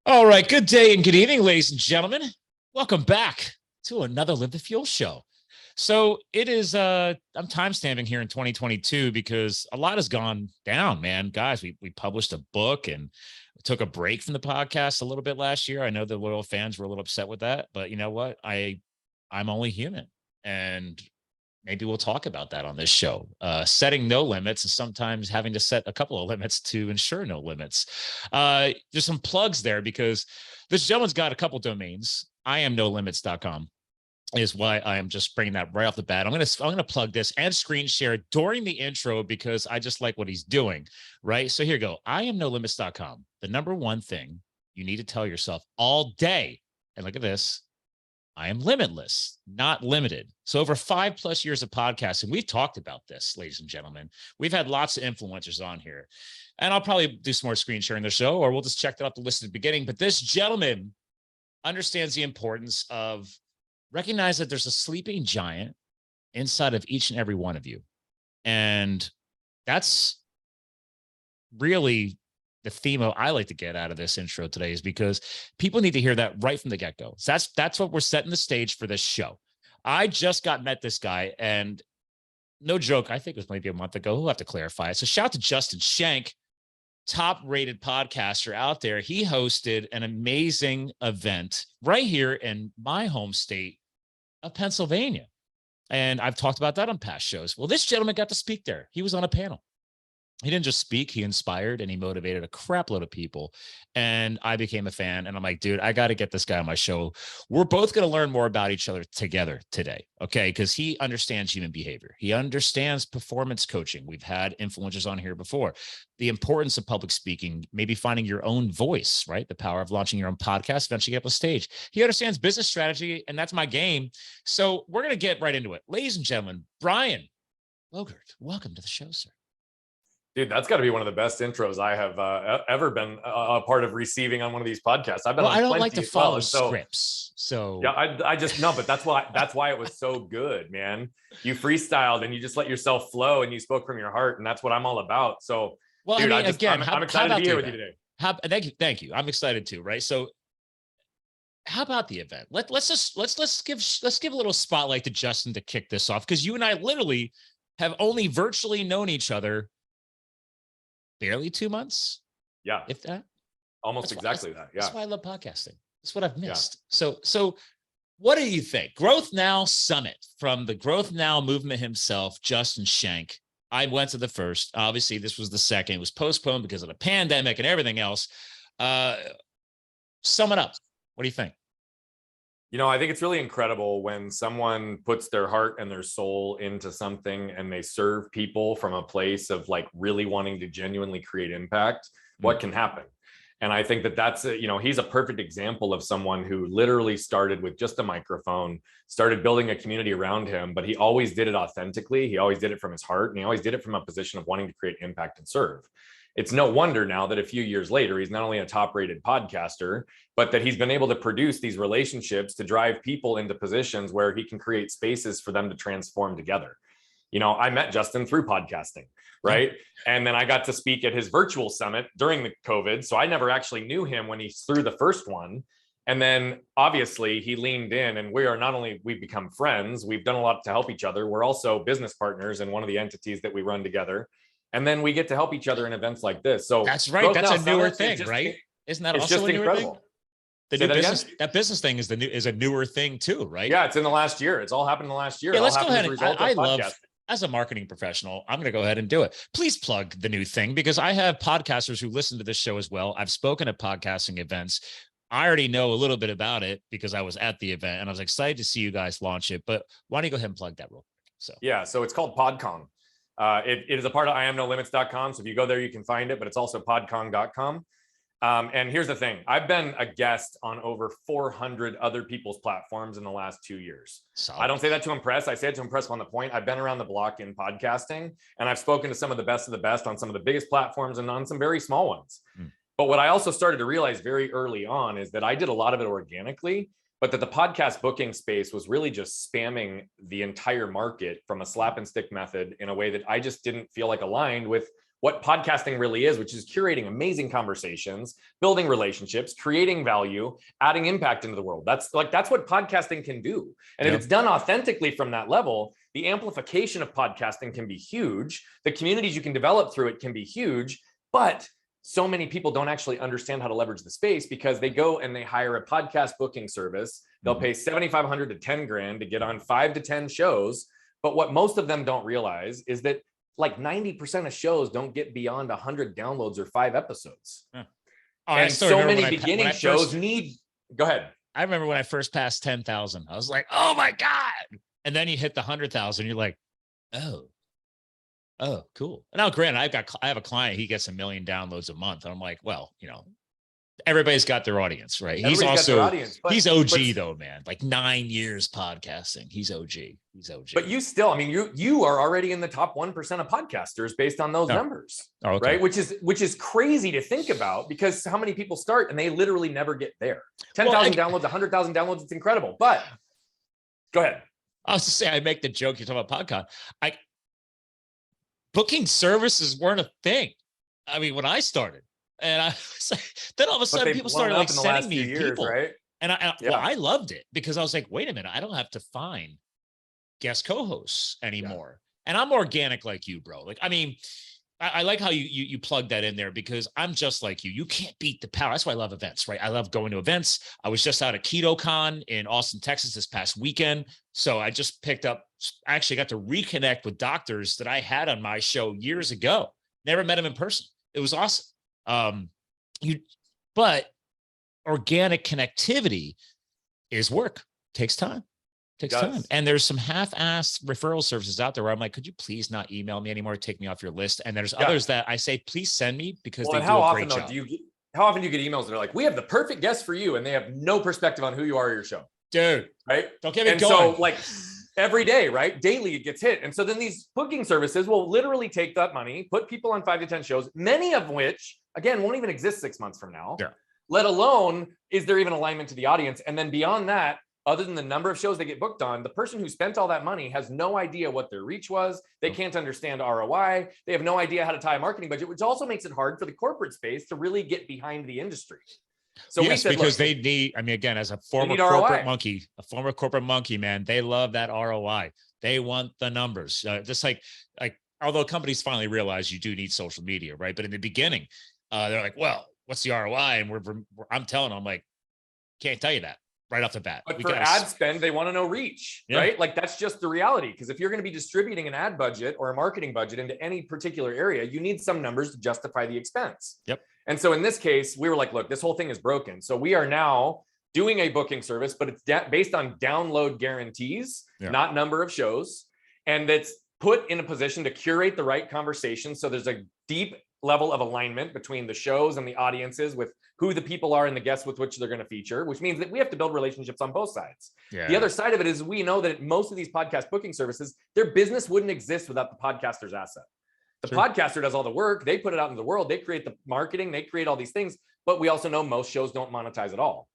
All right. Good day and good evening, ladies and gentlemen. Welcome back to another Live the Fuel show. So it is, I'm timestamping here in 2022 because a lot has gone down, man. Guys, we published a book and took a break from the podcast a little bit last year. I know the loyal fans were a little upset with that, but you know what? I'm only human. And maybe we'll talk about that on this show. Setting no limits and sometimes having to set a couple of limits to ensure no limits. There's some plugs there because this gentleman's got a couple domains. IamNoLimits.com is why I am just bringing that right off the bat. I'm gonna plug this and screen share it during the intro because I just like what he's doing. Right. So here you go. IamNoLimits.com. The number one thing you need to tell yourself all day. And look at this. I am limitless, not limited. So over 5+ years of podcasting, we've talked about this, ladies and gentlemen. We've had lots of influencers on here. And I'll probably do some more screen sharing the show, or we'll just check that up the list at the beginning. But this gentleman understands the importance of recognize that there's a sleeping giant inside of each and every one of you. And that's really the theme I like to get out of this intro today is because people need to hear that right from the get-go. So that's what we're setting the stage for this show. I just met this guy, and no joke, I think it was maybe a month ago. We'll have to clarify it. So shout out to Justin Shank, top-rated podcaster out there. He hosted an amazing event right here in my home state of Pennsylvania. And I've talked about that on past shows. Well, this gentleman got to speak there. He was on a panel. He didn't just speak, he inspired and he motivated a crap load of people. And I became a fan. And I'm like, dude, I got to get this guy on my show. We're both going to learn more about each other together today. Okay. Because he understands human behavior. He understands performance coaching. We've had influencers on here before. The importance of public speaking, maybe finding your own voice, right? The power of launching your own podcast, eventually get up on stage. He understands business strategy, and that's my game. So we're going to get right into it. Ladies and gentlemen, Brian Bogert, welcome to the show, sir. Dude, that's got to be one of the best intros I have ever been a part of receiving on one of these podcasts. I've been on I don't plenty like to follow scripts, so yeah, I just know, but that's why it was so good, man. You freestyled and you just let yourself flow and you spoke from your heart, and that's what I'm all about. So, well, dude, I mean, I'm excited to be here with you today. Thank you. I'm excited too. Right. So, how about the event? Let's give a little spotlight to Justin to kick this off, because you and I literally have only virtually known each other barely 2 months. Yeah. If that. Almost exactly that. Yeah. That's why I love podcasting. That's what I've missed. Yeah. So what do you think? Growth Now Summit from the Growth Now movement himself, Justin Shank. I went to the first. Obviously, this was the second. It was postponed because of the pandemic and everything else. Sum it up. What do you think? You know, I think it's really incredible when someone puts their heart and their soul into something and they serve people from a place of like really wanting to genuinely create impact. What can happen? And I think that's, he's a perfect example of someone who literally started with just a microphone, started building a community around him, but he always did it authentically. He always did it from his heart, and he always did it from a position of wanting to create impact and serve. It's no wonder now that a few years later, he's not only a top-rated podcaster, but that he's been able to produce these relationships to drive people into positions where he can create spaces for them to transform together. You know, I met Justin through podcasting, right? And then I got to speak at his virtual summit during the COVID. So I never actually knew him when he threw the first one. And then obviously he leaned in, and we've become friends. We've done a lot to help each other. We're also business partners in one of the entities that we run together. And then we get to help each other in events like this. So that's right. That's a newer thing, right? Isn't that also a newer thing? The new business, that business thing is a newer thing too, right? Yeah, it's in the last year. It's all happened in the last year. Yeah, let's go ahead. I love, as a marketing professional, I'm going to go ahead and do it. Please plug the new thing, because I have podcasters who listen to this show as well. I've spoken at podcasting events. I already know a little bit about it because I was at the event, and I was excited to see you guys launch it. But why don't you go ahead and plug that real quick? So it's called PodCon. It is a part of IamNoLimits.com. So if you go there, you can find it, but it's also podcon.com. And here's the thing. I've been a guest on over 400 other people's platforms in the last 2 years. I don't say that to impress. I say it to impress on the point. I've been around the block in podcasting, and I've spoken to some of the best on some of the biggest platforms and on some very small ones. But what I also started to realize very early on is that I did a lot of it organically, but that the podcast booking space was really just spamming the entire market from a slap and stick method in a way that I just didn't feel like aligned with what podcasting really is, which is curating amazing conversations, building relationships, creating value, adding impact into the world. That's what podcasting can do. And if it's done authentically from that level, the amplification of podcasting can be huge. The communities you can develop through it can be huge, but so many people don't actually understand how to leverage the space because they go and they hire a podcast booking service. They'll pay $7,500 to $10,000 to get on 5 to 10 shows. But what most of them don't realize is that like 90% of shows don't get beyond 100 downloads or 5 episodes. Oh, and so many beginning shows need, go ahead. I remember when I first passed 10,000, I was like, oh my God. And then you hit the 100,000, you're like, oh, cool. Now, granted, I have a client, he gets 1 million downloads a month. And I'm like, well, everybody's got their audience, right? He's also, he's OG though, man, like 9 years podcasting. He's OG. But you still, you are already in the top 1% of podcasters based on those numbers, right? Which is crazy to think about because how many people start and they literally never get there. 10,000 downloads, 100,000 downloads. It's incredible. But go ahead. I was just saying, I make the joke, you're talking about podcast. Booking services weren't a thing. When I started. And I was like, then all of a sudden people started like sending me people, right? And I loved it because I was like, wait a minute, I don't have to find guest co-hosts anymore. And I'm organic like you, bro. Like, I like how you plug that in there because I'm just like you. You can't beat the power. That's why I love events, right? I love going to events. I was just out at KetoCon in Austin, Texas this past weekend. So I just I actually got to reconnect with doctors that I had on my show years ago. Never met them in person. It was awesome. But organic connectivity is work, takes time. And there's some half-assed referral services out there where I'm like, could you please not email me anymore? Take me off your list. And there's others that I say, please send me because they do a great job. How often do you get emails that are like, we have the perfect guest for you. And they have no perspective on who you are or your show. Dude, right? Don't get me going. So like every day, right? Daily it gets hit. And so then these booking services will literally take that money, put people on 5 to 10 shows, many of which, again, won't even exist 6 months from now, let alone is there even alignment to the audience. And then beyond that, other than the number of shows they get booked on, the person who spent all that money has no idea what their reach was. They can't understand ROI. They have no idea how to tie a marketing budget, which also makes it hard for the corporate space to really get behind the industry. So yes, we said, because they need, again, as a former corporate monkey, man, they love that ROI. They want the numbers. Just like, although companies finally realize you do need social media, right? But in the beginning, they're like, well, what's the ROI? And I'm telling them, like, can't tell you that right off the bat. But for ad spend, they want to know reach, right? Like that's just the reality. Because if you're going to be distributing an ad budget or a marketing budget into any particular area, you need some numbers to justify the expense. And so in this case, we were like, look, this whole thing is broken. So we are now doing a booking service, but it's based on download guarantees, not number of shows. And that's put in a position to curate the right conversation. So there's a deep level of alignment between the shows and the audiences with who the people are and the guests with which they're going to feature, which means that we have to build relationships on both sides. The other side of it is we know that most of these podcast booking services, their business wouldn't exist without the podcaster's asset. The podcaster does all the work. They put it out into the world. They create the marketing. They create all these things. But we also know most shows don't monetize at all.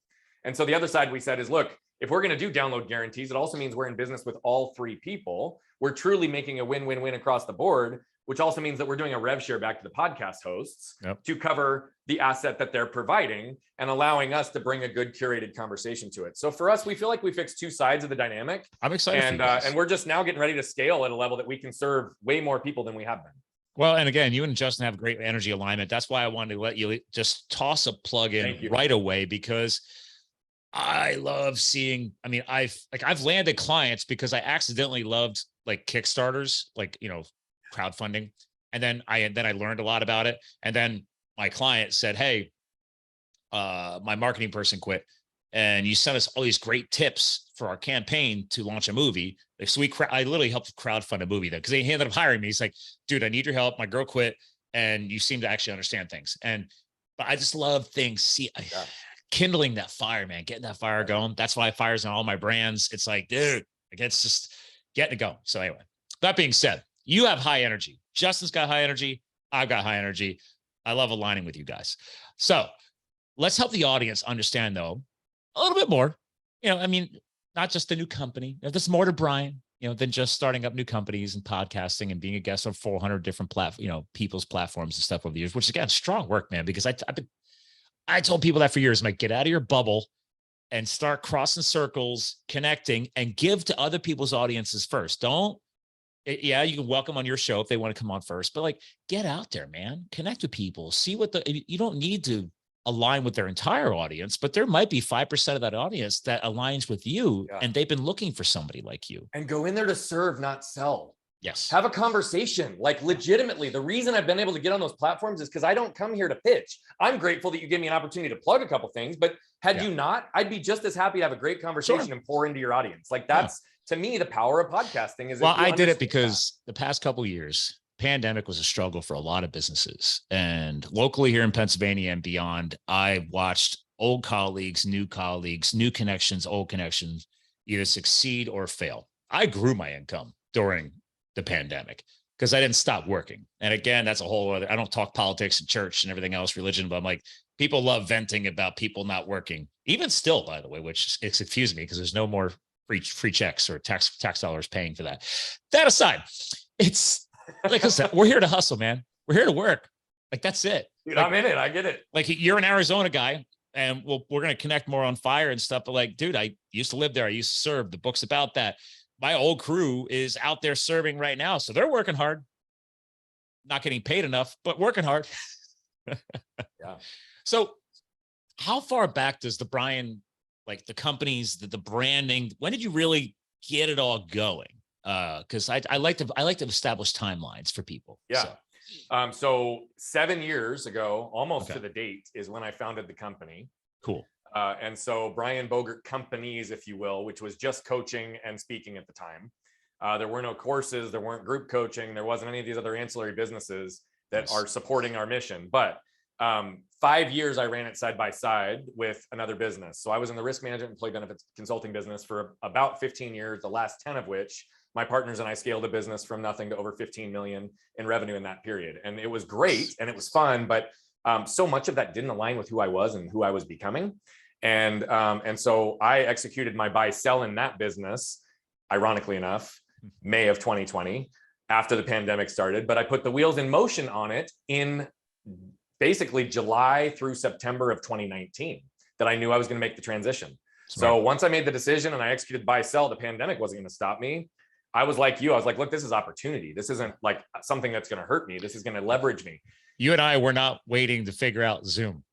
And so the other side we said is, look, if we're going to do download guarantees, it also means we're in business with all 3 people. We're truly making a win-win-win across the board, which also means that we're doing a rev share back to the podcast hosts to cover the asset that they're providing and allowing us to bring a good curated conversation to it. So for us, we feel like we fixed 2 sides of the dynamic. I'm excited. And we're just now getting ready to scale at a level that we can serve way more people than we have been. Well, and again, you and Justin have great energy alignment. That's why I wanted to let you just toss a plug in right away, because I love seeing, I've landed clients because I accidentally loved like Kickstarters, like, crowdfunding. And then I learned a lot about it. And then my client said, hey, my marketing person quit and you sent us all these great tips for our campaign to launch a movie. So I literally helped crowdfund a movie then, because he ended up hiring me. He's like, dude, I need your help. My girl quit and you seem to actually understand things. But I just love things. Kindling that fire, man, getting that fire going. That's why fires on all my brands. It's like, dude, it's just getting it going. So anyway, that being said, you have high energy. Justin's got high energy. I've got high energy. I love aligning with you guys. So let's help the audience understand, though, a little bit more. Not just the new company. There's more to Brian. than just starting up new companies and podcasting and being a guest on 400 different people's platforms and stuff over the years, which again, strong work, man, because I told people that for years. I'm like, get out of your bubble and start crossing circles, connecting, and give to other people's audiences first. You can welcome on your show if they want to come on first, but like, get out there, man, connect with people, see you don't need to align with their entire audience, but there might be 5% of that audience that aligns with you. Yeah. And they've been looking for somebody like you. And go in there to serve, not sell. Yes. Have a conversation. Like legitimately, the reason I've been able to get on those platforms is because I don't come here to pitch. I'm grateful that you gave me an opportunity to plug a couple things, but had you not, I'd be just as happy to have a great conversation and pour into your audience. Like that's to me, the power of podcasting is. Well, I did it because the past couple of years, pandemic was a struggle for a lot of businesses, and locally here in Pennsylvania and beyond, I watched old colleagues, new connections, old connections, either succeed or fail. I grew my income during the pandemic because I didn't stop working. And again, that's a whole other, I don't talk politics and church and everything else, religion, but I'm like, people love venting about people not working, even still, by the way, which it's confusing me because there's no more free checks or tax dollars paying for that. That aside, it's like I said, we're here to hustle, man. We're here to work. Like, that's it. Dude, like, I'm in it. I get it. Like, you're an Arizona guy, and we're going to connect more on fire and stuff. But like, dude, I used to live there. I used to serve. The book's about that. My old crew is out there serving right now. So they're working hard, not getting paid enough, but working hard. Yeah. So how far back does the Brian, like the companies, the branding, when did you really get it all going? Because I like to establish timelines for people. Yeah. So 7 years ago, almost to the date, is when I founded the company. Cool. And so Brian Bogert Companies, if you will, which was just coaching and speaking at the time. There were no courses, there weren't group coaching, there wasn't any of these other ancillary businesses that are supporting our mission. But 5 years I ran it side by side with another business. So I was in the risk management employee benefits consulting business for about 15 years, the last 10 of which my partners and I scaled a business from nothing to over 15 million in revenue in that period. And it was great and it was fun, but so much of that didn't align with who I was and who I was becoming. And so I executed my buy sell in that business, ironically enough, May of 2020, after the pandemic started, but I put the wheels in motion on it in basically July through September of 2019, that I knew I was going to make the transition. So once I made the decision and I executed buy sell, the pandemic wasn't going to stop me. I was like you. I was like, look, this is opportunity. This isn't like something that's going to hurt me. This is going to leverage me. You and I were not waiting to figure out Zoom.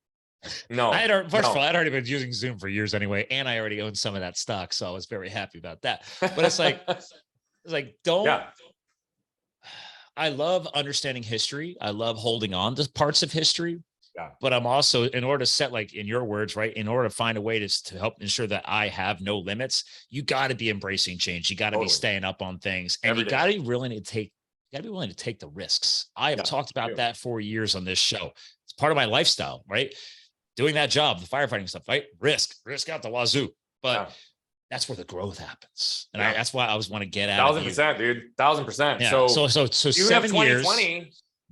No. First of all, I'd already been using Zoom for years anyway, and I already owned some of that stock, so I was very happy about that. But it's like, don't. Yeah. I love understanding history. I love holding on to parts of history. Yeah. But I'm also, in order to set, like in your words, right, in order to find a way to help ensure that I have no limits, you got to be embracing change. You got to be staying up on things, and you got to be willing to take. You got to be willing to take the risks. I have talked about that for years on this show. It's part of my lifestyle, right? Doing that job, the firefighting stuff, right? Risk out the wazoo. But that's where the growth happens. And that's why I always want to get at 1,000%, dude. 1,000%. Yeah. So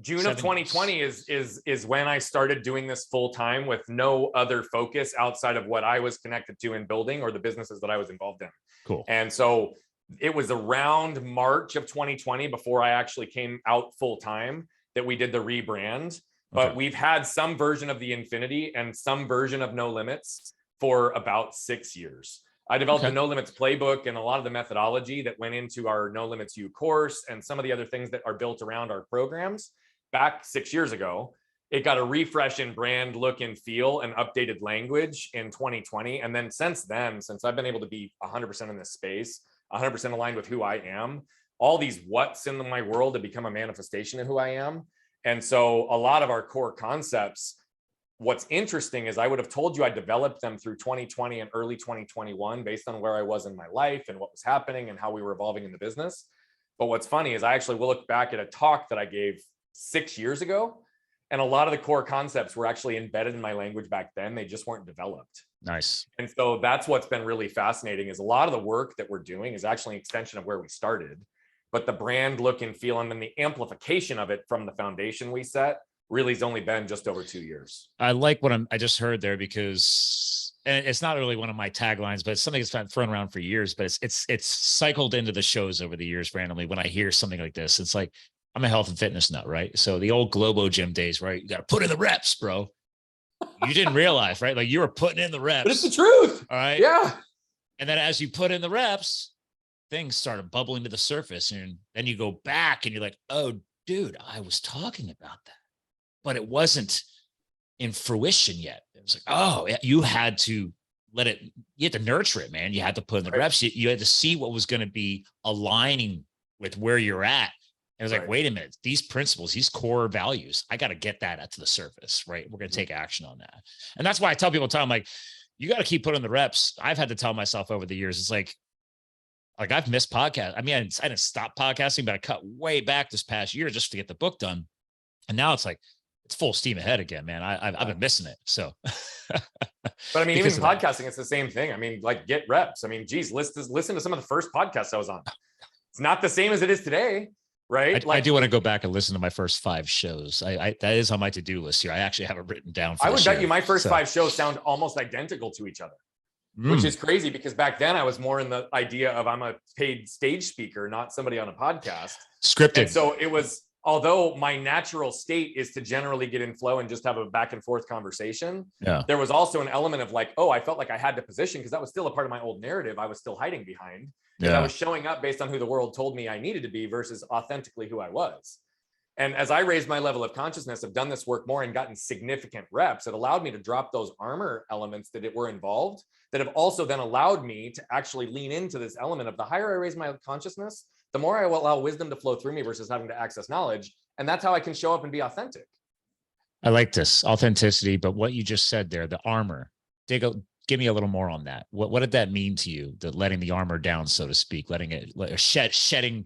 June of 2020 is when I started doing this full time with no other focus outside of what I was connected to in building or the businesses that I was involved in. Cool. And so it was around March of 2020 before I actually came out full time that we did the rebrand. But we've had some version of the Infinity and some version of No Limits for about 6 years. I developed the No Limits playbook and a lot of the methodology that went into our No Limits U course and some of the other things that are built around our programs back 6 years ago. It got a refresh in brand, look, and feel and updated language in 2020. And then since I've been able to be 100% in this space, 100% aligned with who I am, all these what's in my world have become a manifestation of who I am. And so a lot of our core concepts, what's interesting is I would have told you I developed them through 2020 and early 2021 based on where I was in my life and what was happening and how we were evolving in the business. But what's funny is I actually will look back at a talk that I gave 6 years ago, and a lot of the core concepts were actually embedded in my language back then. They just weren't developed. Nice. And so that's what's been really fascinating is a lot of the work that we're doing is actually an extension of where we started. But the brand, look, and feel, and then the amplification of it from the foundation we set really has only been just over 2 years. I like what I just heard there, because and it's not really one of my taglines, but it's something that's been thrown around for years, but it's cycled into the shows over the years randomly. When I hear something like this, it's like, I'm a health and fitness nut, right? So the old Globo gym days, right? You got to put in the reps, bro. You didn't realize, right? Like you were putting in the reps. But it's the truth. All right. Yeah. And then as you put in the reps, things started bubbling to the surface. And then you go back and you're like, oh, dude, I was talking about that, but it wasn't in fruition yet. It was like, oh, you had to you had to nurture it, man. You had to put in the reps. You had to see what was going to be aligning with where you're at. And I was like, wait a minute, these principles, these core values, I got to get that out to the surface, right? We're going to take action on that. And that's why I tell people all the time, like, you got to keep putting the reps. I've had to tell myself over the years, it's like I've missed podcasts. I mean, I didn't stop podcasting, but I cut way back this past year just to get the book done. And now it's like, it's full steam ahead again, man. I've been missing it. So, but I mean, even podcasting, it's the same thing. I mean, like get reps. I mean, geez, listen to some of the first podcasts I was on. It's not the same as it is today. Right. I do want to go back and listen to my first 5 shows. That is on my to-do list here. I actually have it written down. I would bet you my first 5 shows sound almost identical to each other, which is crazy because back then I was more in the idea of I'm a paid stage speaker, not somebody on a podcast. Scripted. And so it was, although my natural state is to generally get in flow and just have a back and forth conversation. Yeah. There was also an element of like, oh, I felt like I had to position because that was still a part of my old narrative I was still hiding behind. And I was showing up based on who the world told me I needed to be versus authentically who I was. And as I raised my level of consciousness, I've done this work more and gotten significant reps. It allowed me to drop those armor elements that were involved that have also then allowed me to actually lean into this element of the higher I raise my consciousness, the more I will allow wisdom to flow through me versus having to access knowledge. And that's how I can show up and be authentic. I like this authenticity, but what you just said there, the armor, give me a little more on that. What did that mean to you? The letting the armor down, so to speak, letting it shedding.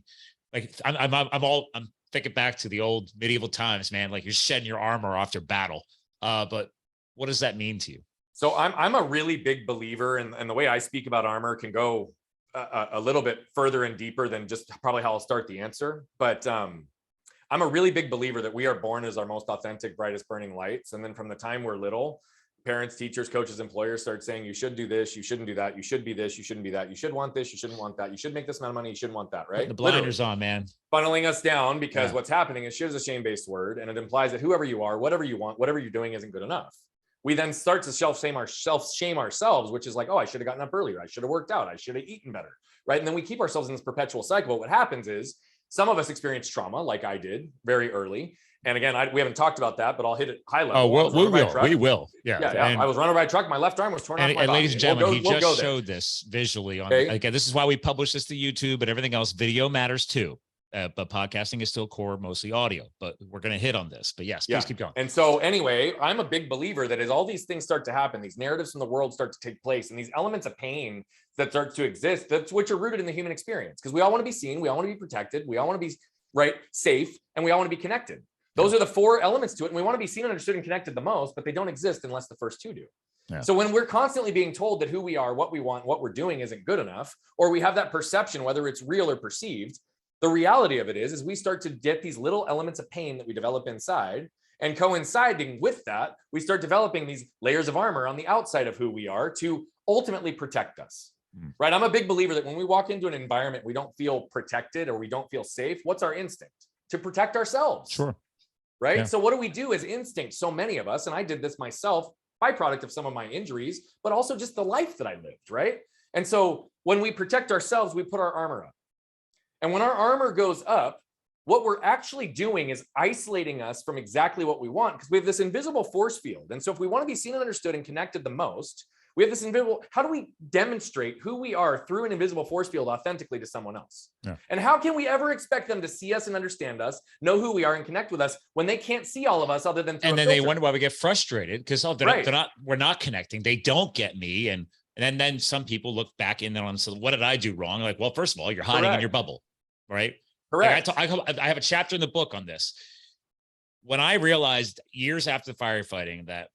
Like I'm thinking back to the old medieval times, man. Like you're shedding your armor after battle. But what does that mean to you? So I'm a really big believer, and the way I speak about armor can go a little bit further and deeper than just probably how I'll start the answer. But I'm a really big believer that we are born as our most authentic, brightest burning lights, and then from the time we're little, parents, teachers, coaches, employers start saying, you should do this, you shouldn't do that, you should be this, you shouldn't be that, you should want this, you shouldn't want that, you should make this amount of money, you shouldn't want that, right? The blinders on, man. Funneling us down because what's happening is shit is a shame-based word, and it implies that whoever you are, whatever you want, whatever you're doing isn't good enough. We then start to self-shame ourselves, which is like, oh, I should have gotten up earlier, I should have worked out, I should have eaten better, right? And then we keep ourselves in this perpetual cycle. But what happens is some of us experience trauma, like I did very early. And again, we haven't talked about that, but I'll hit it high level. Oh, we will. Yeah. And I was running by a truck. My left arm was torn off my body. And ladies and gentlemen, he just showed this visually on. Again, this is why we publish this to YouTube and everything else. Video matters too. But podcasting is still core, mostly audio. But we're going to hit on this. But yes, please keep going. And so anyway, I'm a big believer that as all these things start to happen, these narratives from the world start to take place, and these elements of pain that start to exist, which are rooted in the human experience. Because we all want to be seen, we all want to be protected, we all want to be safe, and we all want to be connected. Those are the 4 elements to it. And we want to be seen, understood, and connected the most, but they don't exist unless the first 2 do. Yeah. So when we're constantly being told that who we are, what we want, what we're doing isn't good enough, or we have that perception, whether it's real or perceived, the reality of it is we start to get these little elements of pain that we develop inside, and coinciding with that, we start developing these layers of armor on the outside of who we are to ultimately protect us. Right? I'm a big believer that when we walk into an environment, we don't feel protected or we don't feel safe. What's our instinct? To protect ourselves. Sure. Right. Yeah. So what do we do as instinct? So many of us, and I did this myself, byproduct of some of my injuries, but also just the life that I lived. Right. And so when we protect ourselves, we put our armor up. And when our armor goes up, what we're actually doing is isolating us from exactly what we want, because we have this invisible force field. And so if we want to be seen and understood and connected the most, we have this invisible, how do we demonstrate who we are through an invisible force field authentically to someone else? Yeah. And how can we ever expect them to see us and understand us, know who we are and connect with us when they can't see all of us other than through and then they wonder why we get frustrated because we're not connecting. They don't get me. And then some people look back in on, so what did I do wrong? Like, well, first of all, you're hiding in your bubble, right? Correct. Like I have a chapter in the book on this. When I realized years after the firefighting that,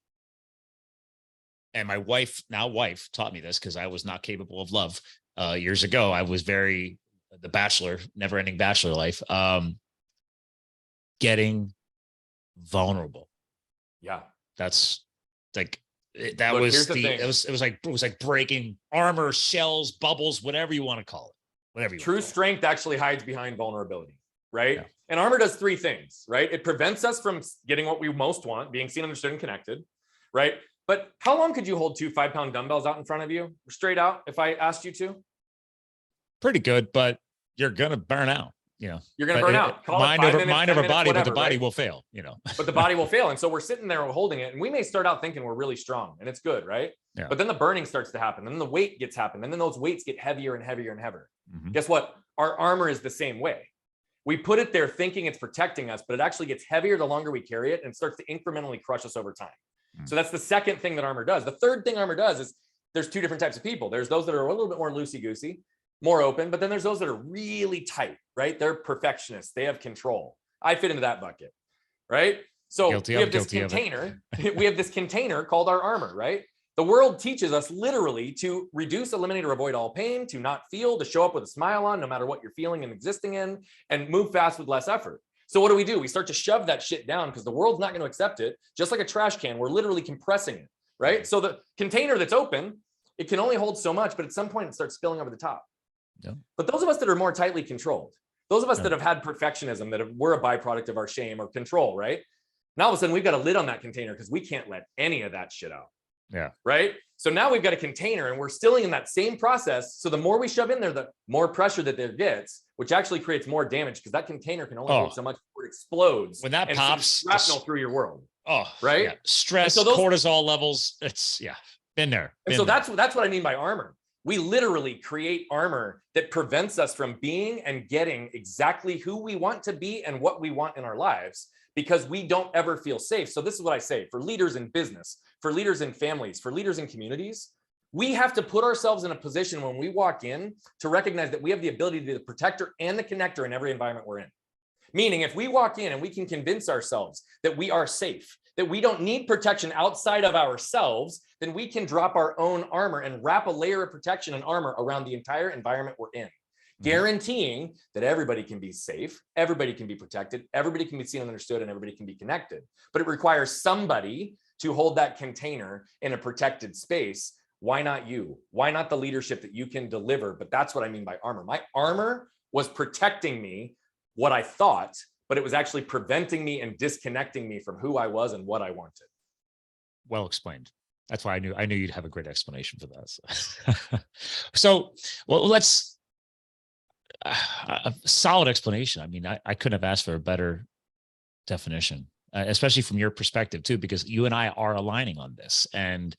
and my wife taught me this because I was not capable of love years ago. I was the bachelor, never ending bachelor life, getting vulnerable. Yeah. That's like, That Look, was here's the thing. it was like breaking armor, shells, bubbles, whatever you want to call it. Whatever you True strength actually hides behind vulnerability, right? And armor does three things, right? It prevents us from getting what we most want, being seen, understood, and connected, right? But how long could you hold 2 5-pound dumbbells out in front of you, straight out, if I asked you to? Pretty good, but you're gonna burn out. You're going to burn out. Call it 5 minutes, mind 10 over minutes, body, whatever, but the body right? will fail. But the body will fail. And so we're sitting there holding it, and we may start out thinking we're really strong, and it's good, right? Yeah. But then the burning starts to happen, and then the weight gets happen, and then those weights get heavier and heavier and heavier. Mm-hmm. Guess what? Our armor is the same way. We put it there thinking it's protecting us, but it actually gets heavier the longer we carry it and starts to incrementally crush us over time. So that's the second thing that armor does. The third thing armor does is there's two different types of people. There's those that are a little bit more loosey-goosey, more open, but then there's those that are really tight, right? They're perfectionists. They have control. I fit into that bucket, right? So we have this container. We have this container called our armor, right? The world teaches us literally to reduce, eliminate, or avoid all pain, to not feel, to show up with a smile on, no matter what you're feeling and existing in, and move fast with less effort. So what do? We start to shove that shit down because the world's not going to accept it. Just like a trash can, we're literally compressing it, right? So the container that's open, it can only hold so much, but at some point it starts spilling over the top. Yeah. But those of us that are more tightly controlled, those of us that have had perfectionism, we're a byproduct of our shame or control, right? Now all of a sudden we've got a lid on that container because we can't let any of that shit out. Yeah. Right. So now we've got a container and we're still in that same process. So the more we shove in there, the more pressure that there gets, which actually creates more damage because that container can only hold so much before it explodes. When that pops, shrapnel through your world. Oh, right. Yeah. Stress, cortisol levels. It's been there. And so that's what I mean by armor. We literally create armor that prevents us from being and getting exactly who we want to be and what we want in our lives because we don't ever feel safe. So this is what I say for leaders in business, for leaders in families, for leaders in communities. We have to put ourselves in a position when we walk in to recognize that we have the ability to be the protector and the connector in every environment we're in. Meaning if we walk in and we can convince ourselves that we are safe, that we don't need protection outside of ourselves, then we can drop our own armor and wrap a layer of protection and armor around the entire environment we're in, guaranteeing that everybody can be safe, everybody can be protected, everybody can be seen and understood, and everybody can be connected. But it requires somebody to hold that container in a protected space. Why not you? Why not the leadership that you can deliver? But that's what I mean by armor. My armor was protecting me, what I thought, but it was actually preventing me and disconnecting me from who I was and what I wanted. Well explained. That's why I knew you'd have a great explanation for that. So let's a solid explanation. I mean, I couldn't have asked for a better definition, especially from your perspective too, because you and I are aligning on this, and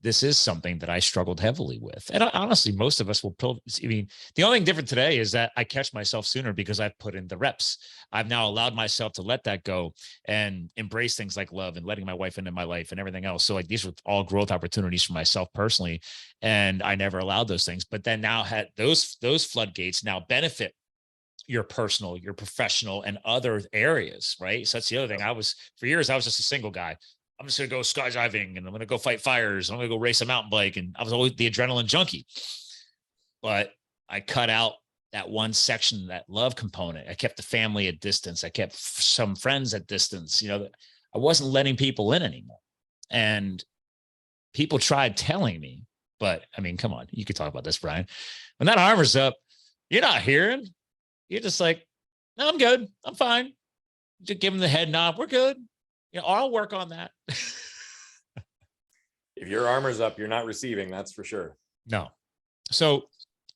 this is something that I struggled heavily with. And honestly, most of us will I mean, the only thing different today is that I catch myself sooner because I've put in the reps. I've now allowed myself to let that go and embrace things like love and letting my wife into my life and everything else. So like these were all growth opportunities for myself personally. And I never allowed those things, but then now had those floodgates now benefit your personal, your professional, and other areas, right? So that's the other thing. For years, I was just a single guy. I'm just going to go skydiving and I'm going to go fight fires. I'm going to go race a mountain bike. And I was always the adrenaline junkie, but I cut out that one section, that love component. I kept the family at distance. I kept some friends at distance. I wasn't letting people in anymore. And people tried telling me, but I mean, come on, you could talk about this, Brian. When that armor's up, you're not hearing. You're just like, no, I'm good. I'm fine. Just give them the head nod. We're good. I'll work on that. If your armor's up, you're not receiving, that's for sure. No. So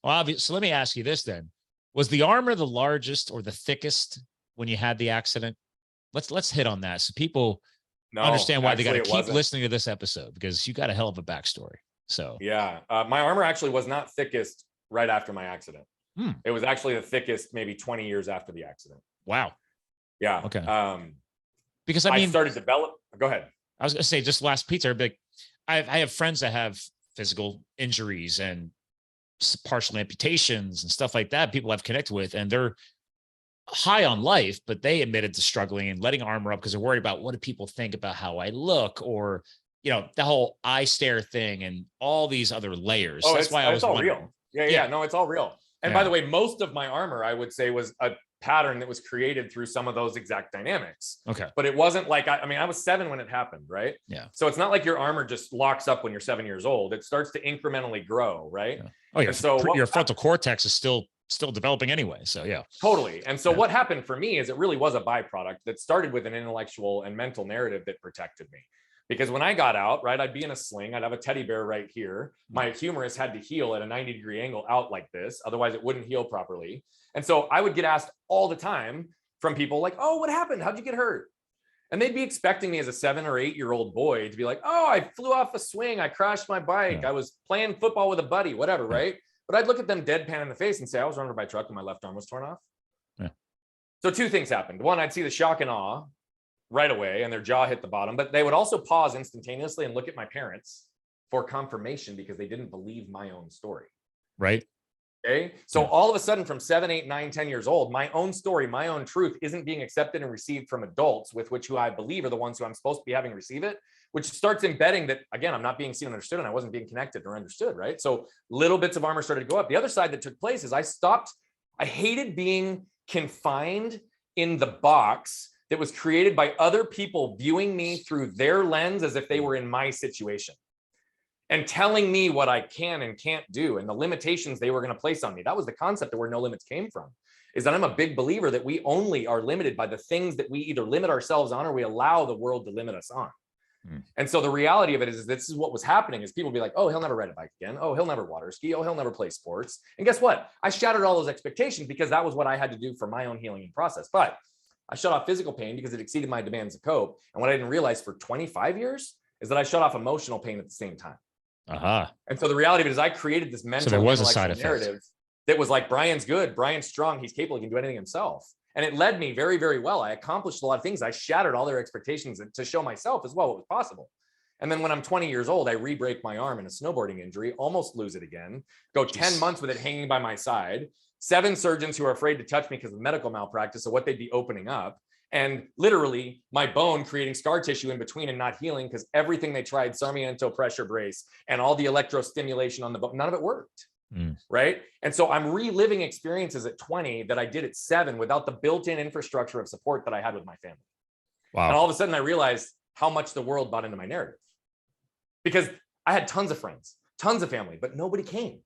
let me ask you this then. Was the armor the largest or the thickest when you had the accident? Let's hit on that so people understand why they got to keep listening to this episode, because you got a hell of a backstory. So yeah, my armor actually was not thickest right after my accident. It was actually the thickest maybe 20 years after the accident. Wow. Yeah. Okay. Because I started go ahead. I was going to say, just last pizza, I have friends that have physical injuries and partial amputations and stuff like that. People I've connected with, and they're high on life, but they admitted to struggling and letting armor up because they're worried about what do people think about how I look, or, the whole eye stare thing and all these other layers. Oh, that's why I was all real. Yeah. No, it's all real. And by the way, most of my armor, I would say, was a pattern that was created through some of those exact dynamics. Okay. But it wasn't like, I mean, I was 7 when it happened, right? Yeah. So it's not like your armor just locks up when you're 7 years old. It starts to incrementally grow, right? Yeah. Oh, yeah. So your frontal cortex is still developing anyway. So yeah. Totally. And so what happened for me is it really was a byproduct that started with an intellectual and mental narrative that protected me. Because when I got out, right, I'd be in a sling. I'd have a teddy bear right here. My humerus had to heal at a 90-degree angle out like this. Otherwise, it wouldn't heal properly. And so I would get asked all the time from people like, oh, what happened? How'd you get hurt? And they'd be expecting me as a 7 or 8-year-old boy to be like, oh, I flew off a swing. I crashed my bike. Yeah. I was playing football with a buddy, whatever, right? But I'd look at them deadpan in the face and say, I was run over by a truck and my left arm was torn off. Yeah. So 2 things happened. One, I'd see the shock and awe right away and their jaw hit the bottom, but they would also pause instantaneously and look at my parents for confirmation because they didn't believe my own story. Right. Okay. So all of a sudden from 7, 8, 9, 10 years old, my own story, my own truth isn't being accepted and received from adults with which who I believe are the ones who I'm supposed to be having receive it, which starts embedding that, again, I'm not being seen and understood and I wasn't being connected or understood. Right. So little bits of armor started to go up. The other side that took place is I hated being confined in the box that was created by other people viewing me through their lens as if they were in my situation and telling me what I can and can't do and the limitations they were going to place on me. That was the concept of where no limits came from, is that I'm a big believer that we only are limited by the things that we either limit ourselves on or we allow the world to limit us on. And so the reality of it is this is what was happening is people be like, oh, he'll never ride a bike again. Oh, he'll never water ski. Oh, he'll never play sports. And guess what? I shattered all those expectations because that was what I had to do for my own healing and process. But I shut off physical pain because it exceeded my demands to cope. And what I didn't realize for 25 years is that I shut off emotional pain at the same time. And so the reality of it is I created this mental there was a side effect narrative that was like, Brian's good, Brian's strong, he's capable, he can do anything himself. And it led me very, very well. I accomplished a lot of things. I shattered all their expectations to show myself as well what was possible. And then when I'm 20 years old, I re-break my arm in a snowboarding injury, almost lose it again, go 10 months with it hanging by my side, 7 surgeons who are afraid to touch me because of medical malpractice of what they'd be opening up. And literally my bone creating scar tissue in between and not healing because everything they tried, Sarmiento pressure brace and all the electrostimulation on the bone, none of it worked. Right. And so I'm reliving experiences at 20 that I did at 7 without the built-in infrastructure of support that I had with my family. Wow. And all of a sudden I realized how much the world bought into my narrative because I had tons of friends, tons of family, but nobody came.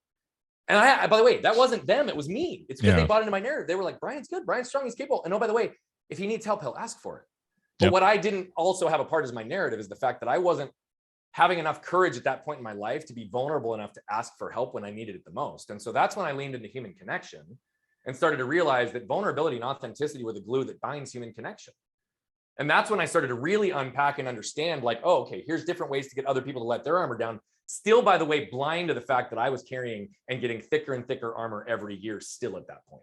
And by the way, that wasn't them. It was me. It's because they bought into my narrative. They were like, Brian's good. Brian's strong. He's capable. And oh, by the way, if he needs help, he'll ask for it. But what I didn't also have a part as my narrative is the fact that I wasn't having enough courage at that point in my life to be vulnerable enough to ask for help when I needed it the most. And so that's when I leaned into human connection and started to realize that vulnerability and authenticity were the glue that binds human connection. And that's when I started to really unpack and understand like, oh, okay, here's different ways to get other people to let their armor down. Still, by the way, blind to the fact that I was carrying and getting thicker and thicker armor every year still at that point.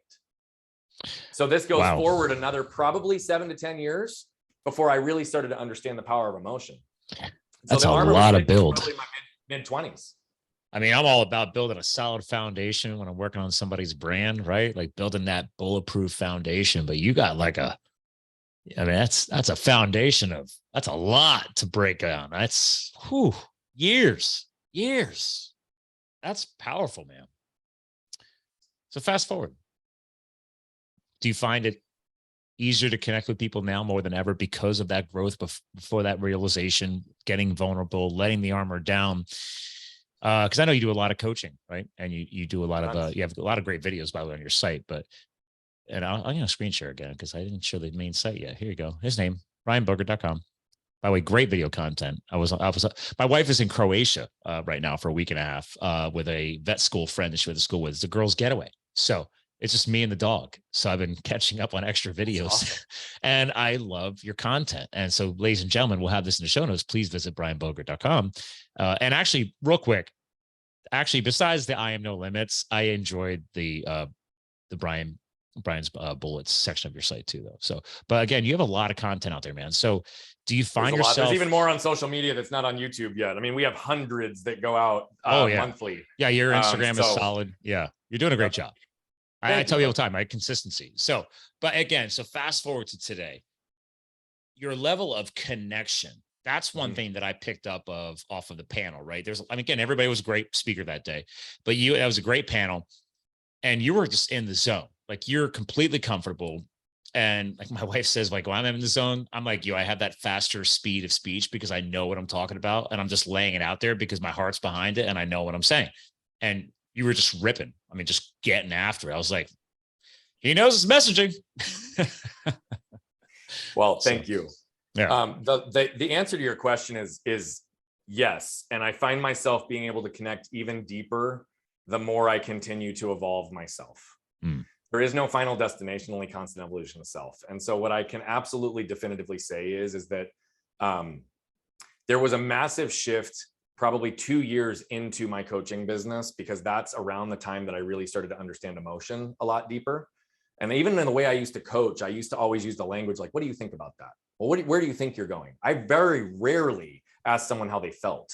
So this goes forward another probably 7 to 10 years before I really started to understand the power of emotion. That's a lot of build. Probably my mid-20s. I mean, I'm all about building a solid foundation when I'm working on somebody's brand, right? Like building that bulletproof foundation. But you got like that's a foundation that's a lot to break down. That's years. That's powerful, man. So fast forward. Do you find it easier to connect with people now more than ever because of that growth before that realization, getting vulnerable, letting the armor down? Because I know you do a lot of coaching, right? And you do a lot of you have a lot of great videos, by the way, on your site. I'm gonna screen share again because I didn't show the main site yet. Here you go. His name, BrianBogert.com. By the way, great video content. My wife is in Croatia right now for a week and a half with a vet school friend that she went to school with. It's a girls' getaway. So it's just me and the dog. So I've been catching up on extra videos. Awesome. And I love your content. And so, ladies and gentlemen, we'll have this in the show notes. Please visit BrianBogert.com. And actually, real quick, besides the I Am No Limits, I enjoyed the Brian's bullets section of your site too, though. So, but again, you have a lot of content out there, man. So do you find yourself? There's even more on social media that's not on YouTube yet. I mean, we have hundreds that go out monthly. Yeah, your Instagram is solid. Yeah, you're doing a great job. I tell you all the time, right? Consistency. So, but again, so fast forward to today, your level of connection. That's one thing that I picked up off of the panel, right? Again, everybody was a great speaker that day, but that was a great panel and you were just in the zone. like you're completely comfortable. And like my wife says, like, when I'm in the zone, I'm like, I have that faster speed of speech because I know what I'm talking about. And I'm just laying it out there because my heart's behind it and I know what I'm saying. And you were just ripping. I mean, just getting after it. I was like, he knows his messaging. Well, thank you. Yeah. The answer to your question is yes. And I find myself being able to connect even deeper the more I continue to evolve myself. There is no final destination, only constant evolution of self. And so what I can absolutely definitively say is that there was a massive shift probably 2 years into my coaching business, because that's around the time that I really started to understand emotion a lot deeper. And even in the way I used to coach, I used to always use the language like, what do you think about that? Well, where do you think you're going? I very rarely asked someone how they felt,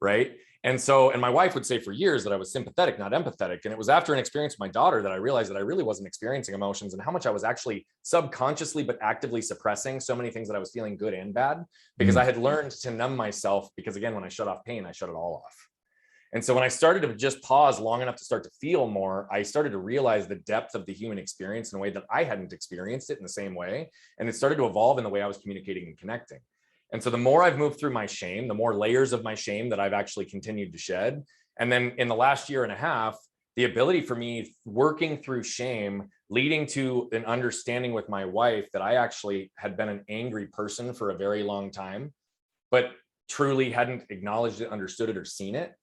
right? And my wife would say for years that I was sympathetic, not empathetic. And it was after an experience with my daughter that I realized that I really wasn't experiencing emotions, and how much I was actually subconsciously but actively suppressing so many things that I was feeling, good and bad, because I had learned to numb myself, because again, when I shut off pain, I shut it all off. And so when I started to just pause long enough to start to feel more, I started to realize the depth of the human experience in a way that I hadn't experienced it in the same way. And it started to evolve in the way I was communicating and connecting. And so the more I've moved through my shame, the more layers of my shame that I've actually continued to shed. And then in the last year and a half, the ability for me working through shame, leading to an understanding with my wife that I actually had been an angry person for a very long time, but truly hadn't acknowledged it, understood it, or seen it.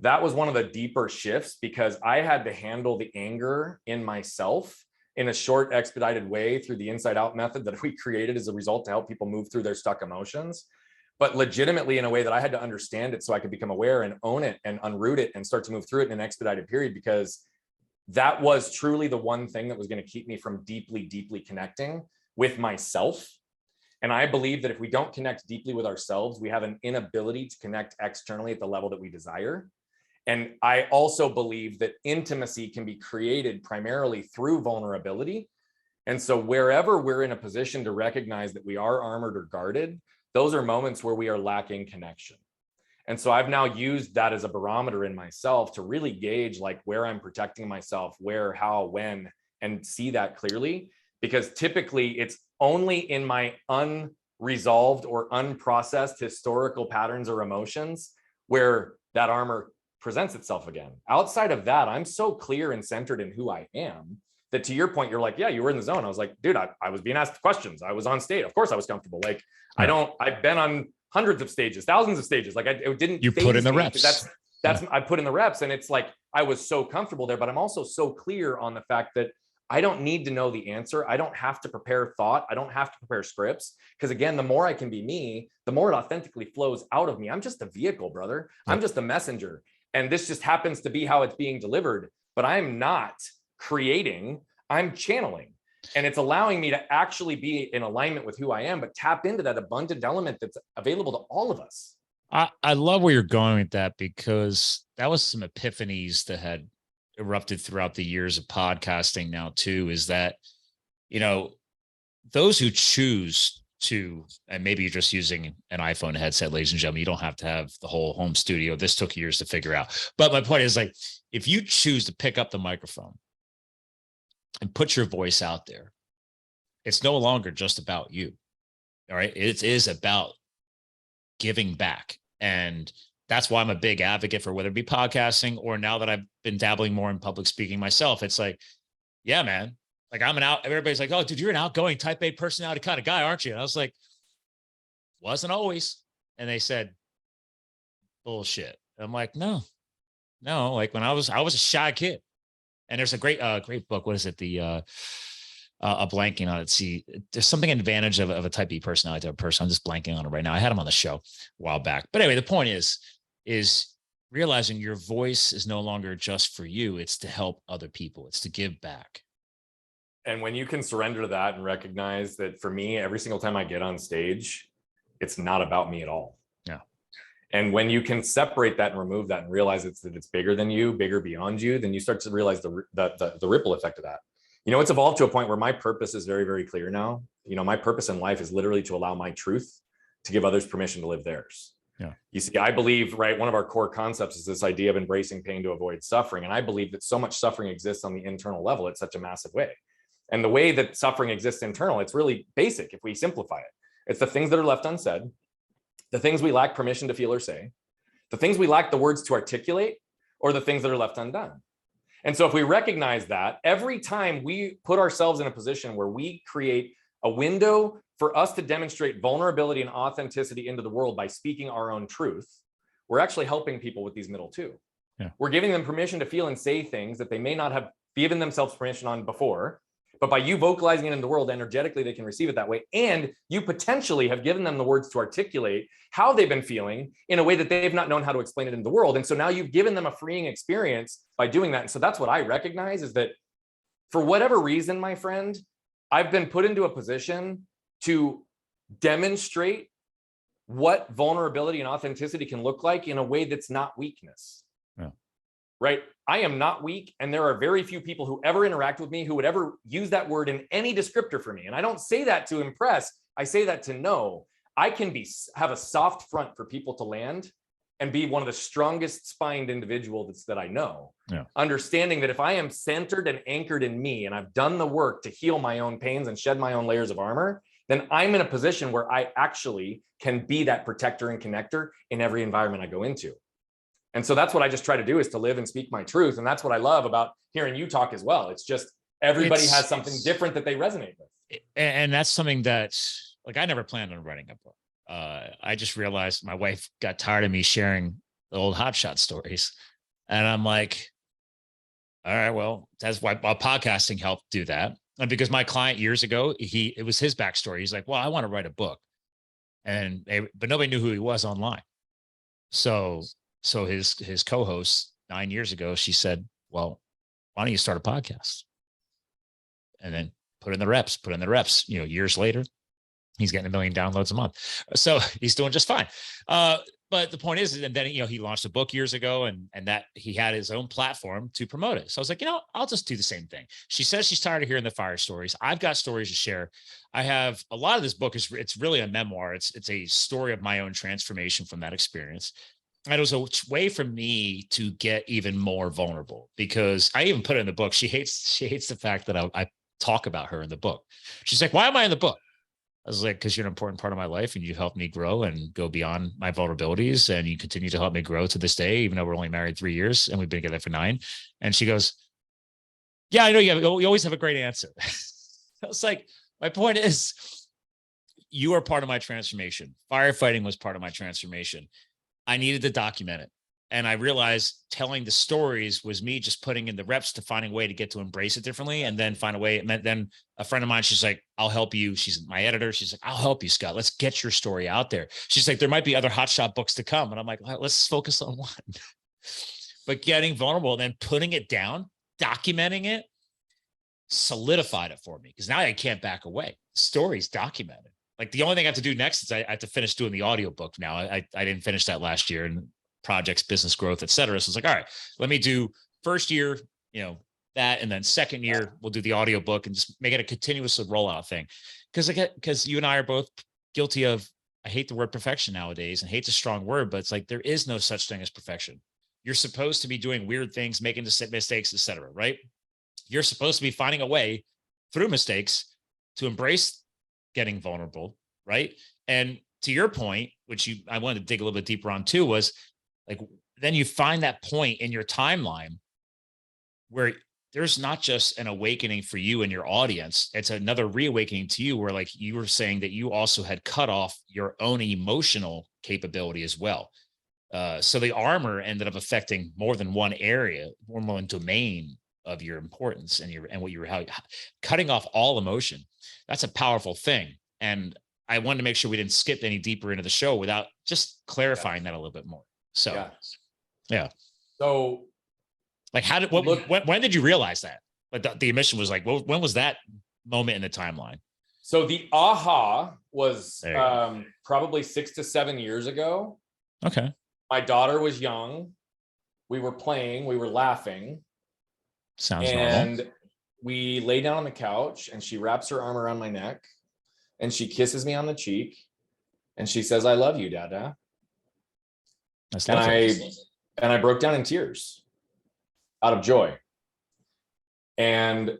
That was one of the deeper shifts, because I had to handle the anger in myself in a short, expedited way through the inside out method that we created as a result to help people move through their stuck emotions, but legitimately in a way that I had to understand it so I could become aware and own it and unroot it and start to move through it in an expedited period, because that was truly the one thing that was going to keep me from deeply, deeply connecting with myself. And I believe that if we don't connect deeply with ourselves, we have an inability to connect externally at the level that we desire. And I also believe that intimacy can be created primarily through vulnerability. And so wherever we're in a position to recognize that we are armored or guarded, those are moments where we are lacking connection. And so I've now used that as a barometer in myself to really gauge like where I'm protecting myself, where, how, when, and see that clearly. Because typically it's only in my unresolved or unprocessed historical patterns or emotions where that armor presents itself again. Outside of that, I'm so clear and centered in who I am that, to your point, you're like, yeah, you were in the zone. I was like, dude, I was being asked questions. I was on stage. Of course I was comfortable. Like, yeah. I've been on hundreds of stages, thousands of stages. Like it didn't, you put in the reps. That's I put in the reps, and it's like, I was so comfortable there, but I'm also so clear on the fact that I don't need to know the answer. I don't have to prepare thought. I don't have to prepare scripts. Because again, the more I can be me, the more it authentically flows out of me. I'm just a vehicle, brother. Yeah. I'm just a messenger. And this just happens to be how it's being delivered, but I'm not creating, I'm channeling. And it's allowing me to actually be in alignment with who I am, but tap into that abundant element that's available to all of us. I love where you're going with that, because that was some epiphanies that had erupted throughout the years of podcasting now too, is that, those who choose to, and maybe you're just using an iPhone headset, ladies and gentlemen, you don't have to have the whole home studio. This took years to figure out. But my point is, like, if you choose to pick up the microphone and put your voice out there, it's no longer just about you. All right. It is about giving back. And that's why I'm a big advocate for whether it be podcasting or now that I've been dabbling more in public speaking myself. It's like, yeah, man, like everybody's like, oh, dude, you're an outgoing type A personality kind of guy, aren't you? And I was like, wasn't always. And they said, bullshit. And I'm like, no, like when I was a shy kid. And there's a great book. What is it? Blanking on it. See, there's something advantage of a type B personality type of person. I'm just blanking on it right now. I had him on the show a while back. But anyway, the point is realizing your voice is no longer just for you. It's to help other people. It's to give back. And when you can surrender to that and recognize that, for me, every single time I get on stage, it's not about me at all. Yeah. And when you can separate that and remove that and realize that it's bigger than you, bigger beyond you, then you start to realize the ripple effect of that. It's evolved to a point where my purpose is very, very clear now. My purpose in life is literally to allow my truth to give others permission to live theirs. Yeah. You see, I believe, right, one of our core concepts is this idea of embracing pain to avoid suffering. And I believe that so much suffering exists on the internal level at such a massive way. And the way that suffering exists internal, it's really basic if we simplify it. It's the things that are left unsaid, the things we lack permission to feel or say, the things we lack the words to articulate, or the things that are left undone. And so if we recognize that, every time we put ourselves in a position where we create a window for us to demonstrate vulnerability and authenticity into the world by speaking our own truth, we're actually helping people with these middle two. Yeah. We're giving them permission to feel and say things that they may not have given themselves permission on before. But by you vocalizing it in the world energetically, they can receive it that way. And you potentially have given them the words to articulate how they've been feeling in a way that they've not known how to explain it in the world. And so now you've given them a freeing experience by doing that. And so that's what I recognize, is that for whatever reason, my friend, I've been put into a position to demonstrate what vulnerability and authenticity can look like in a way that's not weakness. Yeah. Right? I am not weak, and there are very few people who ever interact with me who would ever use that word in any descriptor for me. And I don't say that to impress. I say that to know I can have a soft front for people to land and be one of the strongest spined individuals that I know. Yeah. Understanding that if I am centered and anchored in me, and I've done the work to heal my own pains and shed my own layers of armor, then I'm in a position where I actually can be that protector and connector in every environment I go into. And so that's what I just try to do, is to live and speak my truth. And that's what I love about hearing you talk as well. It's just everybody has something different that they resonate with. And that's something that, like, I never planned on writing a book. I just realized my wife got tired of me sharing the old hotshot stories. And I'm like, all right, well, that's why podcasting helped do that. And because my client years ago, it was his backstory. He's like, well, I want to write a book. But nobody knew who he was online. So his co-host 9 years ago, she said, well, why don't you start a podcast? And then put in the reps, years later, he's getting 1 million downloads a month. So he's doing just fine. But the point is, and then, he launched a book years ago, and that he had his own platform to promote it. So I was like, I'll just do the same thing. She says she's tired of hearing the fire stories. I've got stories to share. I have a lot of this book it's really a memoir. It's a story of my own transformation from that experience. And it was a way for me to get even more vulnerable, because I even put it in the book. She hates the fact that I talk about her in the book. She's like, why am I in the book? I was like, because you're an important part of my life, and you helped me grow and go beyond my vulnerabilities. And you continue to help me grow to this day, even though we're only married 3 years and we've been together for 9. And she goes, yeah, I know you always have a great answer. I was like, my point is, you are part of my transformation. Firefighting was part of my transformation. I needed to document it. And I realized telling the stories was me just putting in the reps to finding a way to get to embrace it differently, and then find a way. It meant then a friend of mine, she's like, I'll help you. She's my editor. She's like, I'll help you, Scott. Let's get your story out there. She's like, there might be other hotshot books to come. And I'm like, let's focus on one. But getting vulnerable and then putting it down, documenting it, solidified it for me, because now I can't back away. Stories documented. Like, the only thing I have to do next is I have to finish doing the audiobook now. I didn't finish that last year, and projects, business growth, et cetera. So it's like, all right, let me do first year, that, and then second year, we'll do the audiobook and just make it a continuous rollout thing. Because you and I are both guilty of, I hate the word perfection nowadays, and hate's a strong word, but it's like, there is no such thing as perfection. You're supposed to be doing weird things, making mistakes, et cetera, right? You're supposed to be finding a way through mistakes to embrace getting vulnerable, right? And to your point, which I wanted to dig a little bit deeper on too, was like, then you find that point in your timeline where there's not just an awakening for you and your audience. It's another reawakening to you, where, like, you were saying that you also had cut off your own emotional capability as well. So the armor ended up affecting more than one area, more than one domain of your importance and what you were cutting off all emotion. That's a powerful thing. And I wanted to make sure we didn't skip any deeper into the show without just clarifying that a little bit more. So, yeah. So, like, when did you realize that? Like, the emission was like, when was that moment in the timeline? So the aha was probably 6 to 7 years ago. Okay. My daughter was young. We were playing, we were laughing. Sounds normal. We lay down on the couch, and she wraps her arm around my neck, and she kisses me on the cheek, and she says, I love you, Dada. That's lovely. I broke down in tears out of joy. And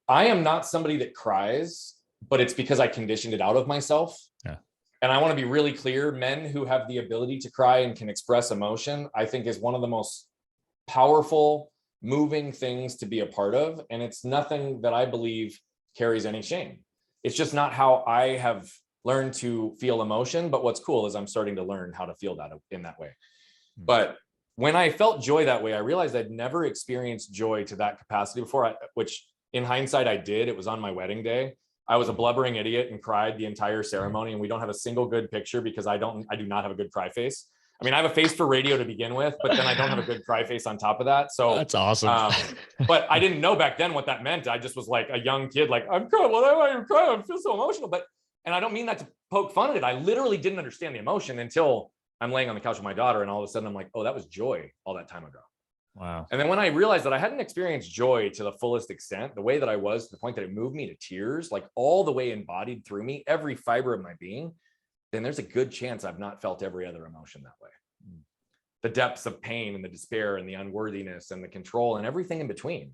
I am not somebody that cries, but it's because I conditioned it out of myself. Yeah. And I want to be really clear, men who have the ability to cry and can express emotion, I think is one of the most powerful, moving things to be a part of. And it's nothing that I believe carries any shame. It's just not how I have learned to feel emotion. But what's cool is I'm starting to learn how to feel that in that way. But when I felt joy that way, I realized I'd never experienced joy to that capacity before, which in hindsight I did. It was on my wedding day. I was a blubbering idiot and cried the entire ceremony. And we don't have a single good picture because I do not have a good cry face. I mean, I have a face for radio to begin with, but then I don't have a good cry face on top of that. So that's awesome. But I didn't know back then what that meant. I just was like a young kid, like, I'm crying. Well, why am I crying? I feel so emotional. And I don't mean that to poke fun at it. I literally didn't understand the emotion until I'm laying on the couch with my daughter. And all of a sudden I'm like, oh, that was joy all that time ago. Wow. And then when I realized that I hadn't experienced joy to the fullest extent, the way that I was, to the point that it moved me to tears, like all the way embodied through me, every fiber of my being, then there's a good chance I've not felt every other emotion that way. The depths of pain and the despair and the unworthiness and the control and everything in between.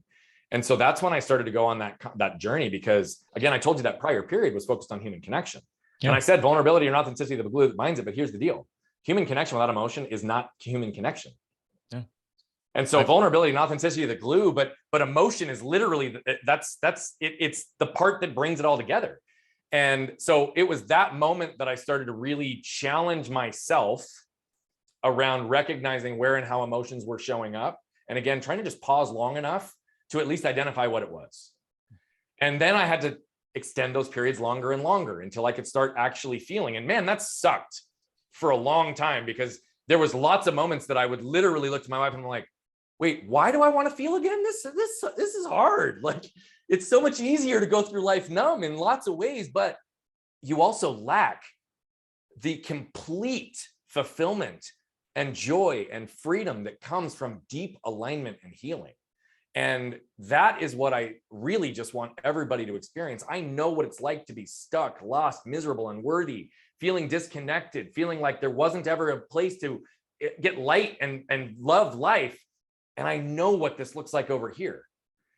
And so that's when I started to go on that journey, because again, I told you that prior period was focused on human connection. Yeah. And I said vulnerability or authenticity of the glue that binds it. But here's the deal. Human connection without emotion is not human connection. Yeah. And so vulnerability and authenticity of the glue, but emotion is literally, it's the part that brings it all together. And so it was that moment that I started to really challenge myself around recognizing where and how emotions were showing up. And again, trying to just pause long enough to at least identify what it was. And then I had to extend those periods longer and longer until I could start actually feeling. And man, that sucked for a long time, because there was lots of moments that I would literally look to my wife and I'm like, wait, why do I want to feel again? This is hard. Like, it's so much easier to go through life numb in lots of ways, but you also lack the complete fulfillment and joy and freedom that comes from deep alignment and healing. And that is what I really just want everybody to experience. I know what it's like to be stuck, lost, miserable, unworthy, feeling disconnected, feeling like there wasn't ever a place to get light and love life. And I know what this looks like over here.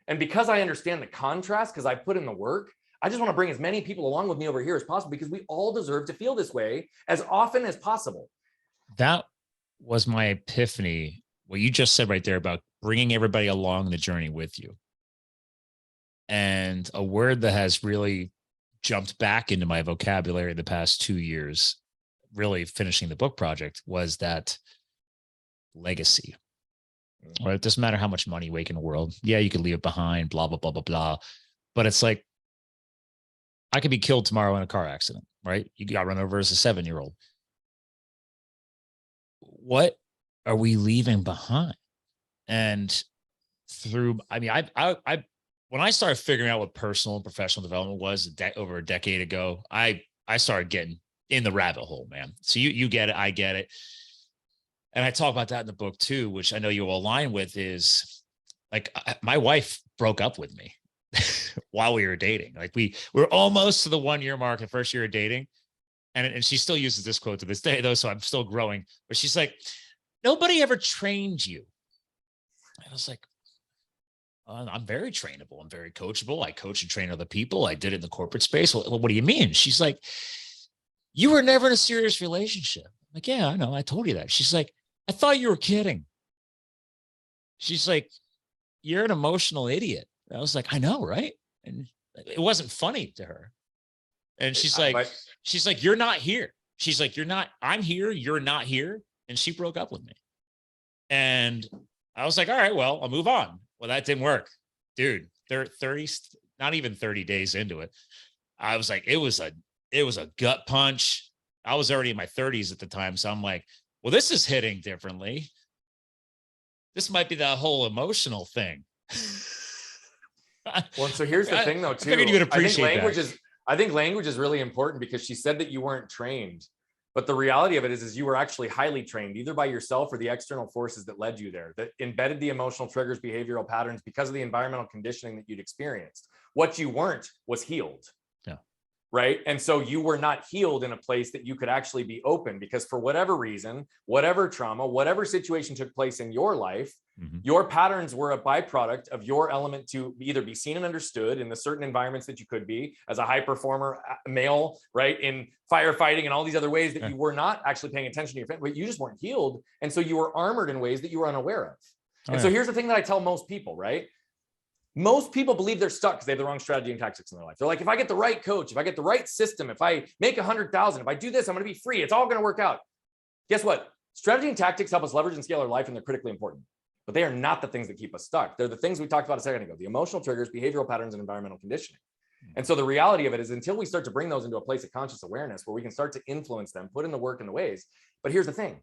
And because I understand the contrast, because I put in the work, I just want to bring as many people along with me over here as possible, because we all deserve to feel this way as often as possible. That was my epiphany. What you just said right there about bringing everybody along the journey with you. And a word that has really jumped back into my vocabulary the past 2 years, really finishing the book project, was that legacy. Right? It doesn't matter how much money you make in the world. Yeah, you can leave it behind, blah, blah, blah, blah, blah. But it's like, I could be killed tomorrow in a car accident, right? You got run over as a 7-year-old. What are we leaving behind? And through, I mean, I when I started figuring out what personal and professional development was over a decade ago, I started getting in the rabbit hole, man. So you get it, I get it. And I talk about that in the book too, which I know you will align with, is like, my wife broke up with me while we were dating. Like we're almost to the 1 year mark, the first year of dating. And she still uses this quote to this day, though, so I'm still growing. But she's like, nobody ever trained you. And I was like, I'm very trainable. I'm very coachable. I coach and train other people. I did it in the corporate space. Well, what do you mean? She's like, you were never in a serious relationship. I'm like, yeah, I know. I told you that. She's like, I thought you were kidding. She's like, you're an emotional idiot. I was like, I know, right? And it wasn't funny to her. And she's like, you're not here. She's like, I'm here. You're not here. And she broke up with me. And I was like, all right, well, I'll move on. Well, that didn't work, dude. They're 30, not even 30 days into it. I was like, it was a gut punch. I was already in my 30s at the time. So I'm like, well, this is hitting differently. This might be that whole emotional thing. Well, so here's the thing though, too. I figured you would appreciate I think language is really important, because she said that you weren't trained, but the reality of it is you were actually highly trained, either by yourself or the external forces that led you there, that embedded the emotional triggers, behavioral patterns, because of the environmental conditioning that you'd experienced. What you weren't was healed. Yeah. Right. And so you were not healed in a place that you could actually be open, because for whatever reason, whatever trauma, whatever situation took place in your life, Your patterns were a byproduct of your element to either be seen and understood in the certain environments that you could be as a high performer male, right? In firefighting and all these other ways that you were not actually paying attention to your family, but you just weren't healed. And so you were armored in ways that you were unaware of. And so here's the thing that I tell most people, right? Most people believe they're stuck because they have the wrong strategy and tactics in their life. They're like, if I get the right coach, if I get the right system, if I make 100,000, if I do this, I'm going to be free. It's all going to work out. Guess what? Strategy and tactics help us leverage and scale our life, and they're critically important. But they are not the things that keep us stuck. They're the things we talked about a second ago, the emotional triggers, behavioral patterns, and environmental conditioning. And so the reality of it is until we start to bring those into a place of conscious awareness where we can start to influence them, put in the work and the ways. But here's the thing,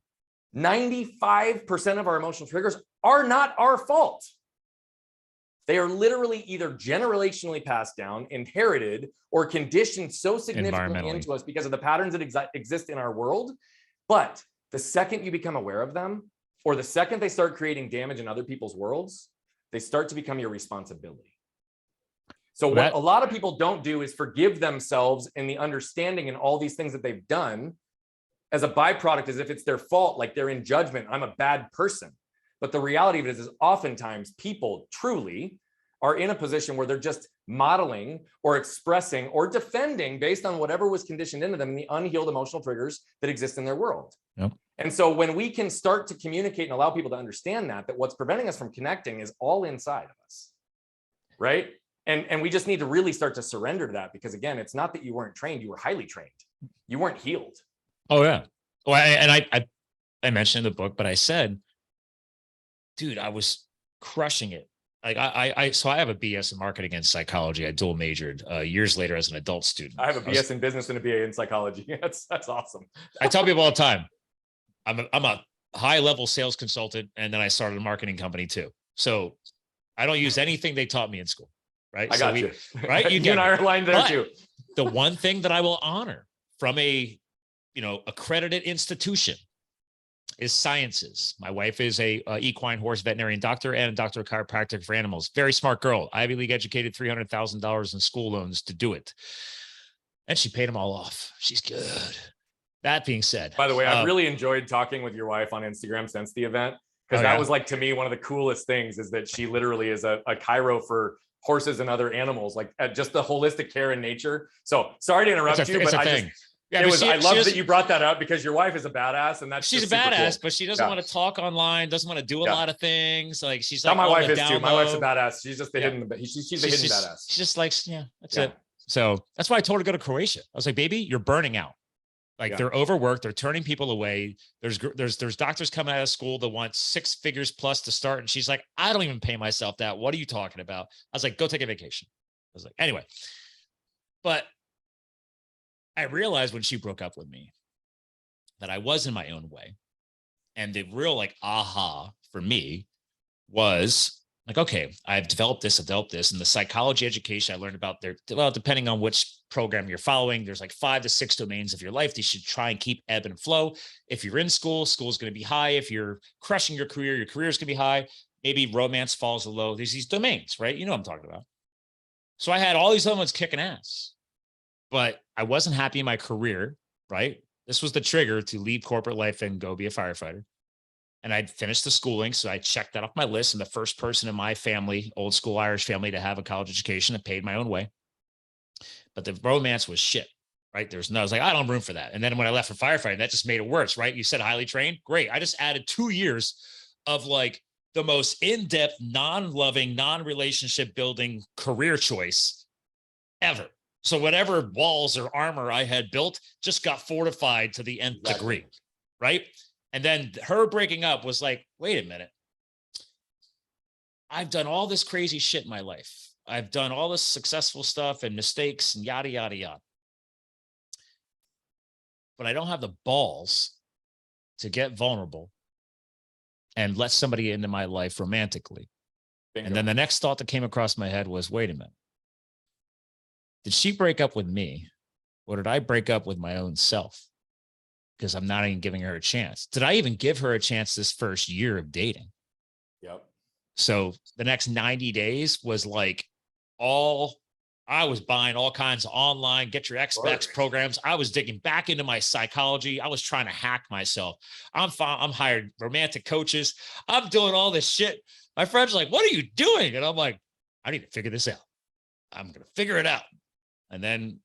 95% of our emotional triggers are not our fault. They are literally either generationally passed down, inherited, or conditioned so significantly into us because of the patterns that exist in our world. But the second you become aware of them, or the second they start creating damage in other people's worlds, they start to become your responsibility. So what a lot of people don't do is forgive themselves in the understanding and all these things that they've done as a byproduct, as if it's their fault, like they're in judgment, I'm a bad person. But the reality of it is oftentimes people truly are in a position where they're just modeling or expressing or defending based on whatever was conditioned into them in the unhealed emotional triggers that exist in their world. Yep. And so when we can start to communicate and allow people to understand that what's preventing us from connecting is all inside of us, right? And we just need to really start to surrender to that, because again, it's not that you weren't trained, you were highly trained. You weren't healed. Oh yeah. Well, I mentioned in the book, but I said, dude, I was crushing it. Like so I have a BS in marketing and psychology. I dual majored years later as an adult student. I have a BS in business and a BA in psychology. That's awesome. I tell people all the time, I'm a high level sales consultant, and then I started a marketing company too. So I don't use anything they taught me in school. Right. I got you. Right. You and I are aligned there too. The one thing that I will honor from a, accredited institution is sciences. My wife is a equine horse veterinarian doctor and a doctor of chiropractic for animals. Very smart girl. Ivy League educated, $300,000 in school loans to do it. And she paid them all off. She's good. That being said, by the way, I've really enjoyed talking with your wife on Instagram since the event, because that was like, to me, one of the coolest things is that she literally is a chiro for horses and other animals, like just the holistic care in nature. So sorry to interrupt you, but I love that you brought that up, because your wife is a badass, and that's she's a badass, cool. But she doesn't want to talk online, doesn't want to do a lot of things. Like she's like, my wife is too. My wife's a badass. She's just the hidden. She's a hidden badass. She just likes, that's it. So that's why I told her to go to Croatia. I was like, baby, you're burning out. Like they're overworked. They're turning people away. There's doctors coming out of school that want 6 figures plus to start. And she's like, I don't even pay myself that. What are you talking about? I was like, go take a vacation. I was like, anyway, but I realized when she broke up with me that I was in my own way. And the real aha for me was like, okay, I've developed this. And the psychology education I learned about there, well, depending on which program you're following, there's like 5 to 6 domains of your life. You should try and keep ebb and flow. If you're in school, school's going to be high. If you're crushing your career is going to be high. Maybe romance falls low. There's these domains, right? You know what I'm talking about. So I had all these other ones kicking ass, but I wasn't happy in my career, right? This was the trigger to leave corporate life and go be a firefighter. And I'd finished the schooling. So I checked that off my list. And the first person in my family, old school Irish family, to have a college education, I paid my own way. But the romance was shit, right? I was like, I don't have room for that. And then when I left for firefighting, that just made it worse, right? You said highly trained. Great. I just added 2 years of like the most in-depth, non-loving, non-relationship building career choice ever. So whatever walls or armor I had built just got fortified to the nth degree, right? And then her breaking up was like, wait a minute. I've done all this crazy shit in my life. I've done all this successful stuff and mistakes and yada, yada, yada. But I don't have the balls to get vulnerable and let somebody into my life romantically. Bingo. And then the next thought that came across my head was, wait a minute. Did she break up with me, or did I break up with my own self? Because I'm not even giving her a chance. Did I even give her a chance this first year of dating? Yep. So the next 90 days was like I I was buying all kinds of online, get your X-Max programs. I was digging back into my psychology. I was trying to hack myself. I'm hired romantic coaches. I'm doing all this shit. My friends are like, what are you doing? And I'm like, I need to figure this out. I'm going to figure it out. And then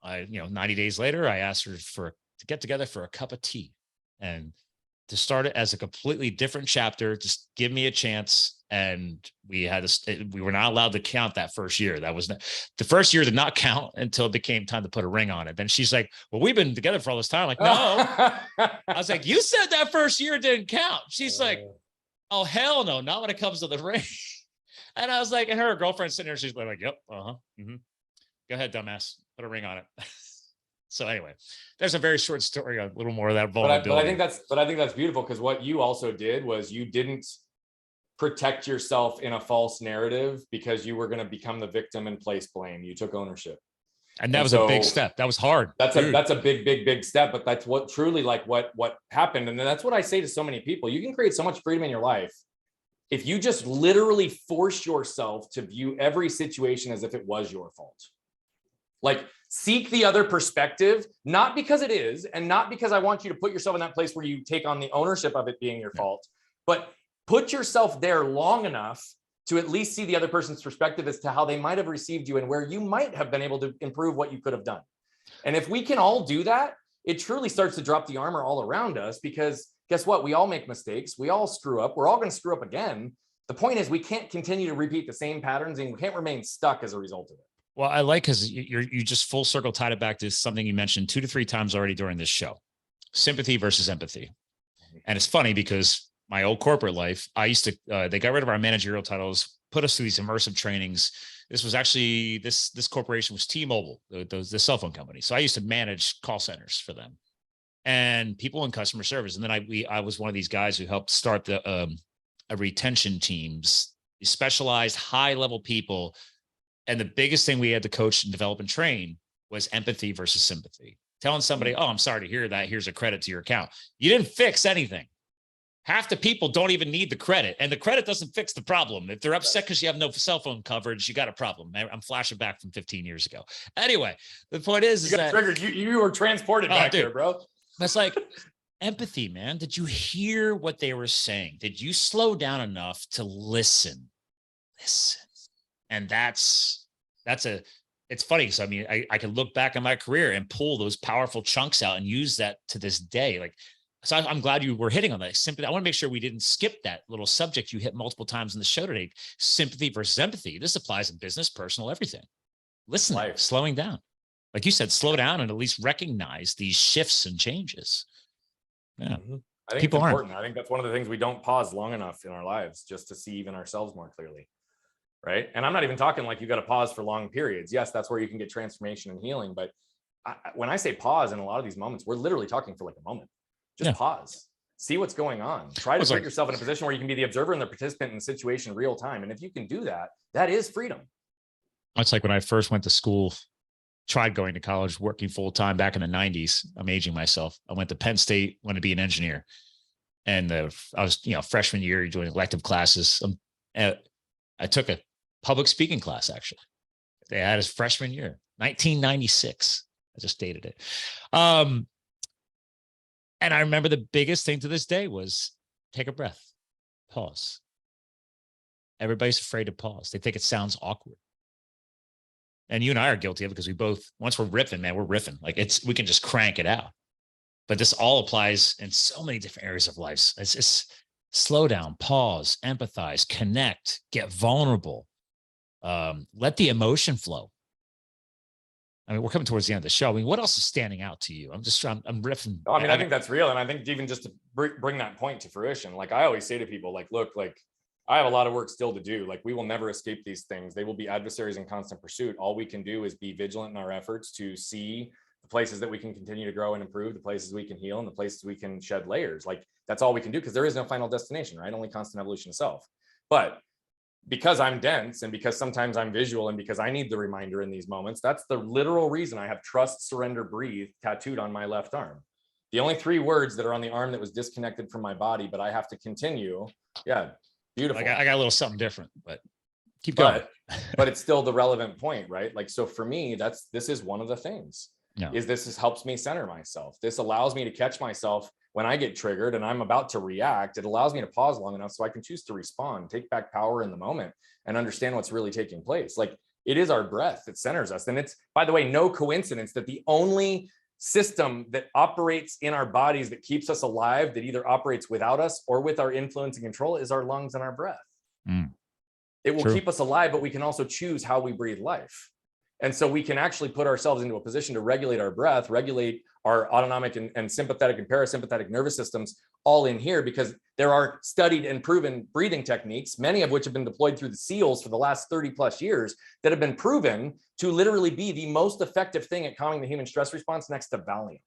90 days later, I asked her to get together for a cup of tea and to start it as a completely different chapter. Just give me a chance. And we were not allowed to count that first year. That was the first year did not count until it became time to put a ring on it. Then she's like, well, we've been together for all this time. I'm like, no. I was like, you said that first year didn't count. She's like, oh, hell no, not when it comes to the ring. And I was like, and her girlfriend sitting there, she's like, yep, mm-hmm. Go ahead, dumbass, put a ring on it. So anyway, there's a very short story, a little more of that vulnerability. But I think that's beautiful, because what you also did was you didn't protect yourself in a false narrative because you were going to become the victim and place blame. You took ownership. And that was a big step. That was hard. That's a big step, but that's what truly what happened. And that's what I say to so many people. You can create so much freedom in your life if you just literally force yourself to view every situation as if it was your fault. Like, seek the other perspective, not because it is, and not because I want you to put yourself in that place where you take on the ownership of it being your fault, but put yourself there long enough to at least see the other person's perspective as to how they might have received you and where you might have been able to improve what you could have done. And if we can all do that, it truly starts to drop the armor all around us, because guess what? We all make mistakes. We all screw up. We're all going to screw up again. The point is, we can't continue to repeat the same patterns, and we can't remain stuck as a result of it. Well, I like, because you just full circle tied it back to something you mentioned 2 to 3 times already during this show: sympathy versus empathy. And it's funny because my old corporate life, I used to, they got rid of our managerial titles, put us through these immersive trainings. This was actually, this corporation was T-Mobile, the cell phone company. So I used to manage call centers for them and people in customer service. And then I was one of these guys who helped start the retention teams, specialized high level people. And the biggest thing we had to coach and develop and train was empathy versus sympathy. Telling somebody, oh, I'm sorry to hear that. Here's a credit to your account. You didn't fix anything. Half the people don't even need the credit, and the credit doesn't fix the problem. If they're upset because you have no cell phone coverage, you got a problem. I'm flashing back from 15 years ago. Anyway, the point is you got that triggered. You were transported back there, bro. That's like empathy, man. Did you hear what they were saying? Did you slow down enough to listen? And it's funny. So, I mean, I can look back on my career and pull those powerful chunks out and use that to this day. Like, so I'm glad you were hitting on that. Simply, I want to make sure we didn't skip that little subject you hit multiple times in the show today. Sympathy versus empathy. This applies in business, personal, everything. Listening, slowing down. Like you said, slow down and at least recognize these shifts and changes. Yeah. I think people it's important. I think that's one of the things we don't pause long enough in our lives just to see even ourselves more clearly. Right. And I'm not even talking like you got to pause for long periods. Yes, that's where you can get transformation and healing. But when I say pause in a lot of these moments, we're literally talking for like a moment. Just pause, see what's going on. Try to put yourself in a position where you can be the observer and the participant in the situation in real time. And if you can do that, that is freedom. It's like when I first went to school, tried going to college, working full time back in the 90s. I'm aging myself. I went to Penn State, wanted to be an engineer. And I was, freshman year, you're doing elective classes. I took a public speaking class, actually. They had his freshman year, 1996. I just dated it. And I remember the biggest thing to this day was take a breath, pause. Everybody's afraid to pause. They think it sounds awkward. And you and I are guilty of it because we both, once we're riffing, man, we're riffing. Like we can just crank it out. But this all applies in so many different areas of life. It's slow down, pause, empathize, connect, get vulnerable. Let the emotion flow. I mean, we're coming towards the end of the show. I mean, what else is standing out to you? I'm riffing. I mean, I think that's real. And I think even just to bring that point to fruition, like I always say to people, like, look, like I have a lot of work still to do. Like we will never escape these things. They will be adversaries in constant pursuit. All we can do is be vigilant in our efforts to see the places that we can continue to grow and improve, the places we can heal, and the places we can shed layers. Like that's all we can do, because there is no final destination, right? Only constant evolution of self. But because I'm dense, and because sometimes I'm visual, and because I need the reminder in these moments, that's the literal reason I have trust, surrender, breathe tattooed on my left arm. The only 3 words that are on the arm that was disconnected from my body, but I have to continue. Yeah, beautiful. I got a little something different, but Keep going. But it's still the relevant point, right? Like, so for me, this is one of the things. Yeah. This helps me center myself. This allows me to catch myself when I get triggered and I'm about to react. It allows me to pause long enough so I can choose to respond, take back power in the moment, and understand what's really taking place. Like, it is our breath that centers us. And it's, by the way, no coincidence that the only system that operates in our bodies that keeps us alive, that either operates without us or with our influence and control, is our lungs and our breath. It will keep us alive, but we can also choose how we breathe life. And so we can actually put ourselves into a position to regulate our breath, regulate our autonomic and sympathetic and parasympathetic nervous systems all in here, because there are studied and proven breathing techniques, many of which have been deployed through the SEALs for the last 30 plus years, that have been proven to literally be the most effective thing at calming the human stress response next to Valium.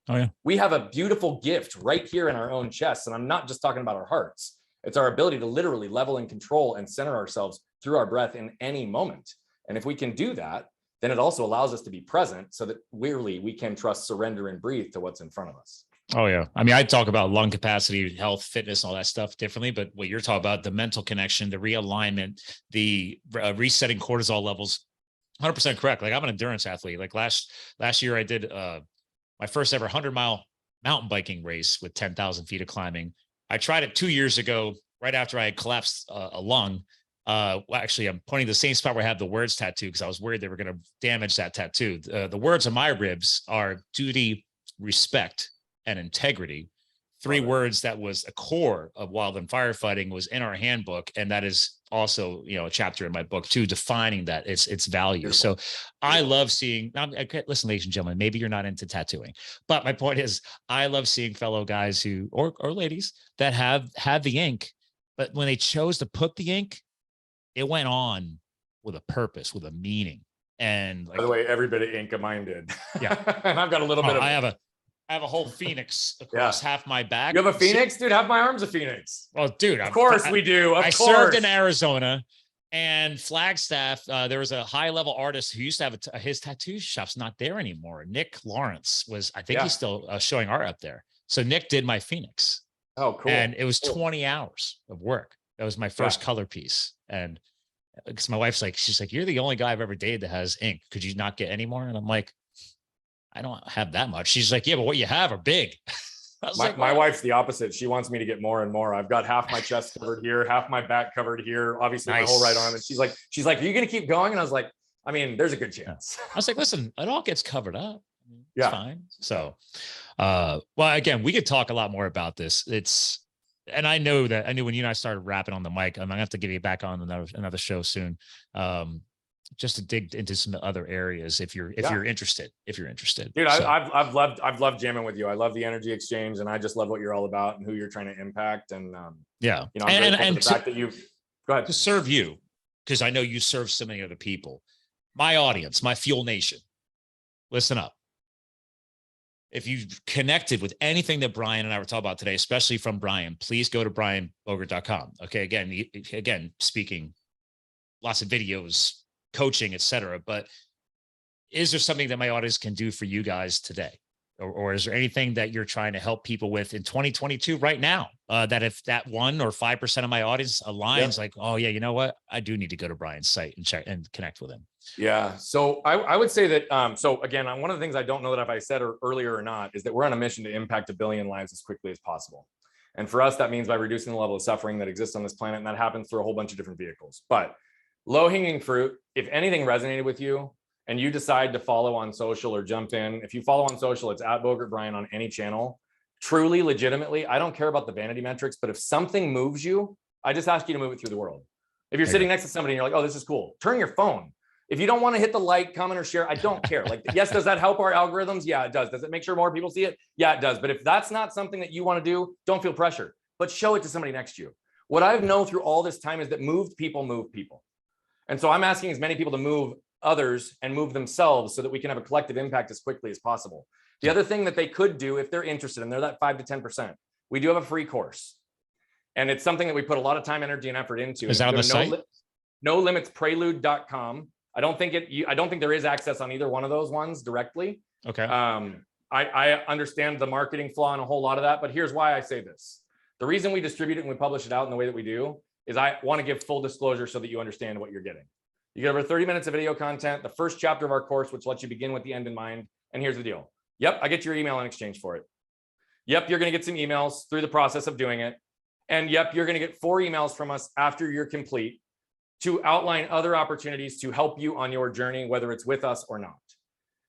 Oh, yeah. We have a beautiful gift right here in our own chests. And I'm not just talking about our hearts. It's our ability to literally level and control and center ourselves through our breath in any moment. And if we can do that, then it also allows us to be present so that really we can trust, surrender, and breathe to what's in front of us. Oh, yeah. I mean, I talk about lung capacity, health, fitness, all that stuff differently, but what you're talking about, the mental connection, the realignment, the resetting cortisol levels, 100% correct. Like, I'm an endurance athlete. Like last year I did my first ever 100-mile mountain biking race with 10,000 feet of climbing. I tried it 2 years ago, right after I had collapsed a lung. Well, actually, I'm pointing to the same spot where I have the words tattoo because I was worried they were going to damage that tattoo. The words on my ribs are duty, respect, and integrity. 3 words that was a core of wildland firefighting, was in our handbook, and that is also, you know, a chapter in my book too, defining that its value. Beautiful. So I love seeing. Now, listen, ladies and gentlemen, maybe you're not into tattooing, but my point is, I love seeing fellow guys who or ladies that have the ink, but when they chose to put the ink, it went on with a purpose, with a meaning. And like, by the way, every bit of ink of mine did. Yeah. And I've got a little bit of. I have a whole phoenix across half my back. You have a phoenix, dude? Half my arm's a phoenix. Well, dude, of course we do. I served in Arizona and Flagstaff. There was a high-level artist who used to have his tattoo shop's not there anymore. Nick Lawrence was, I think he's still showing art up there. So Nick did my phoenix. Oh, cool. And it was 20 hours of work. That was my first color piece. And because my wife's like, she's like, you're the only guy I've ever dated that has ink. Could you not get any more? And I'm like, I don't have that much. She's like, yeah, but what you have are big. My wife's the opposite. She wants me to get more and more. I've got half my chest covered here, half my back covered here, obviously my whole right arm. And she's like, are you going to keep going? And I was like, I mean, there's a good chance. I was like, listen, it all gets covered up. It's fine. So, well, again, we could talk a lot more about this. And I knew when you and I started rapping on the mic, I'm going to have to get you back on another show soon. Just to dig into some other areas if you're interested. Dude, so. I've loved jamming with you. I love the energy exchange, and I just love what you're all about and who you're trying to impact. And you know, and the fact that you've go ahead to serve you, because I know you serve so many other people. My audience, my Fuel Nation, listen up. If you've connected with anything that Brian and I were talking about today, especially from Brian, please go to brianbogert.com. Okay, again, speaking, lots of videos, coaching, etc. But is there something that my audience can do for you guys today? Or is there anything that you're trying to help people with in 2022 right now? That if that 1 or 5% of my audience aligns, like, oh yeah, you know what? I do need to go to Brian's site and check and connect with him. Yeah. So I would say that, so again, one of the things I don't know that if I said earlier or not, is that we're on a mission to impact 1 billion lives as quickly as possible. And for us, that means by reducing the level of suffering that exists on this planet. And that happens through a whole bunch of different vehicles. But low-hanging fruit, if anything resonated with you and you decide to follow on social or jump in, if you follow on social, it's at Bogert Brian on any channel. Truly, legitimately, I don't care about the vanity metrics, but if something moves you, I just ask you to move it through the world. If you're sitting next to somebody and you're like, oh, this is cool, turn your phone. If you don't want to hit the like, comment, or share, I don't care. Like, yes, does that help our algorithms? Yeah, it does. Does it make sure more people see it? Yeah, it does. But if that's not something that you want to do, don't feel pressure, but show it to somebody next to you. What I've known through all this time is that moved people move people. And so I'm asking as many people to move others and move themselves so that we can have a collective impact as quickly as possible. The other thing that they could do if they're interested, and they're that 5 to 10%, we do have a free course. And it's something that we put a lot of time, energy, and effort into. Is that on the site? NoLimitsPrelude.com. I don't think there is access on either one of those ones directly. Okay. I understand the marketing flaw and a whole lot of that, but here's why I say this. The reason we distribute it and we publish it out in the way that we do is I want to give full disclosure so that you understand what you're getting. You get over 30 minutes of video content, the first chapter of our course, which lets you begin with the end in mind. And here's the deal. Yep, I get your email in exchange for it. Yep, you're going to get some emails through the process of doing it. And yep, you're going to get 4 emails from us after you're complete to outline other opportunities to help you on your journey, whether it's with us or not.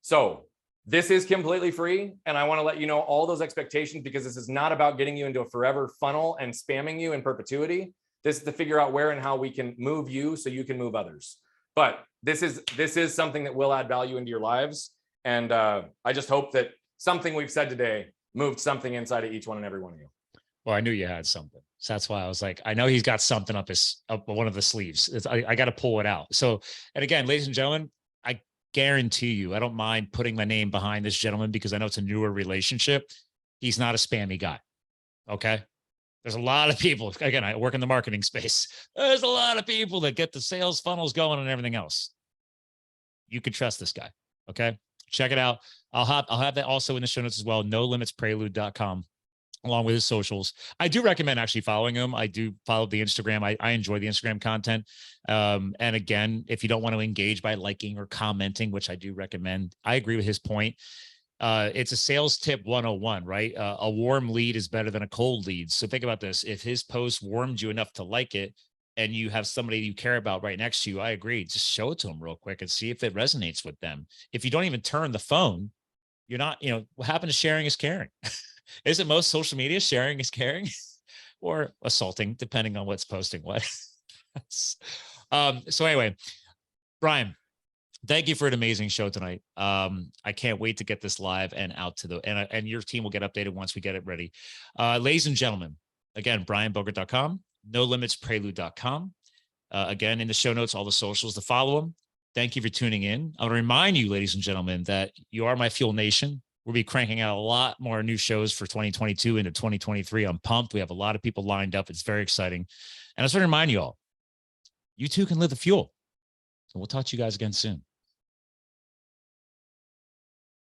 So this is completely free. And I want to let you know all those expectations, because this is not about getting you into a forever funnel and spamming you in perpetuity. This is to figure out where and how we can move you so you can move others. But this is something that will add value into your lives. And I just hope that something we've said today moved something inside of each one and every one of you. Well, I knew you had something. So that's why I was like, I know he's got something up one of the sleeves. I got to pull it out. So, and again, ladies and gentlemen, I guarantee you, I don't mind putting my name behind this gentleman because I know it's a newer relationship. He's not a spammy guy. Okay. There's a lot of people, again, I work in the marketing space. There's a lot of people that get the sales funnels going and everything else. You can trust this guy. Okay. Check it out. I'll have that also in the show notes as well. NoLimitsPrelude.com, along with his socials. I do recommend actually following him. I do follow the Instagram. I enjoy the Instagram content. And again, if you don't want to engage by liking or commenting, which I do recommend, I agree with his point. It's a sales tip 101, right? A warm lead is better than a cold lead. So think about this. If his post warmed you enough to like it, and you have somebody you care about right next to you, I agree. Just show it to them real quick and see if it resonates with them. If you don't even turn the phone, you're not, what happened to sharing is caring? Isn't most social media sharing is caring or assaulting, depending on what's posting what? So anyway, Brian, thank you for an amazing show tonight. I can't wait to get this live and out to and your team will get updated once we get it ready. Ladies and gentlemen, again, BrianBogert.com, NoLimitsPrelude.com. Again, in the show notes, all the socials to follow them. Thank you for tuning in. I want to remind you, ladies and gentlemen, that you are my Fuel Nation. We'll be cranking out a lot more new shows for 2022 into 2023. I'm pumped. We have a lot of people lined up. It's very exciting. And I just want to remind you all, you too can live the fuel. So we'll talk to you guys again soon.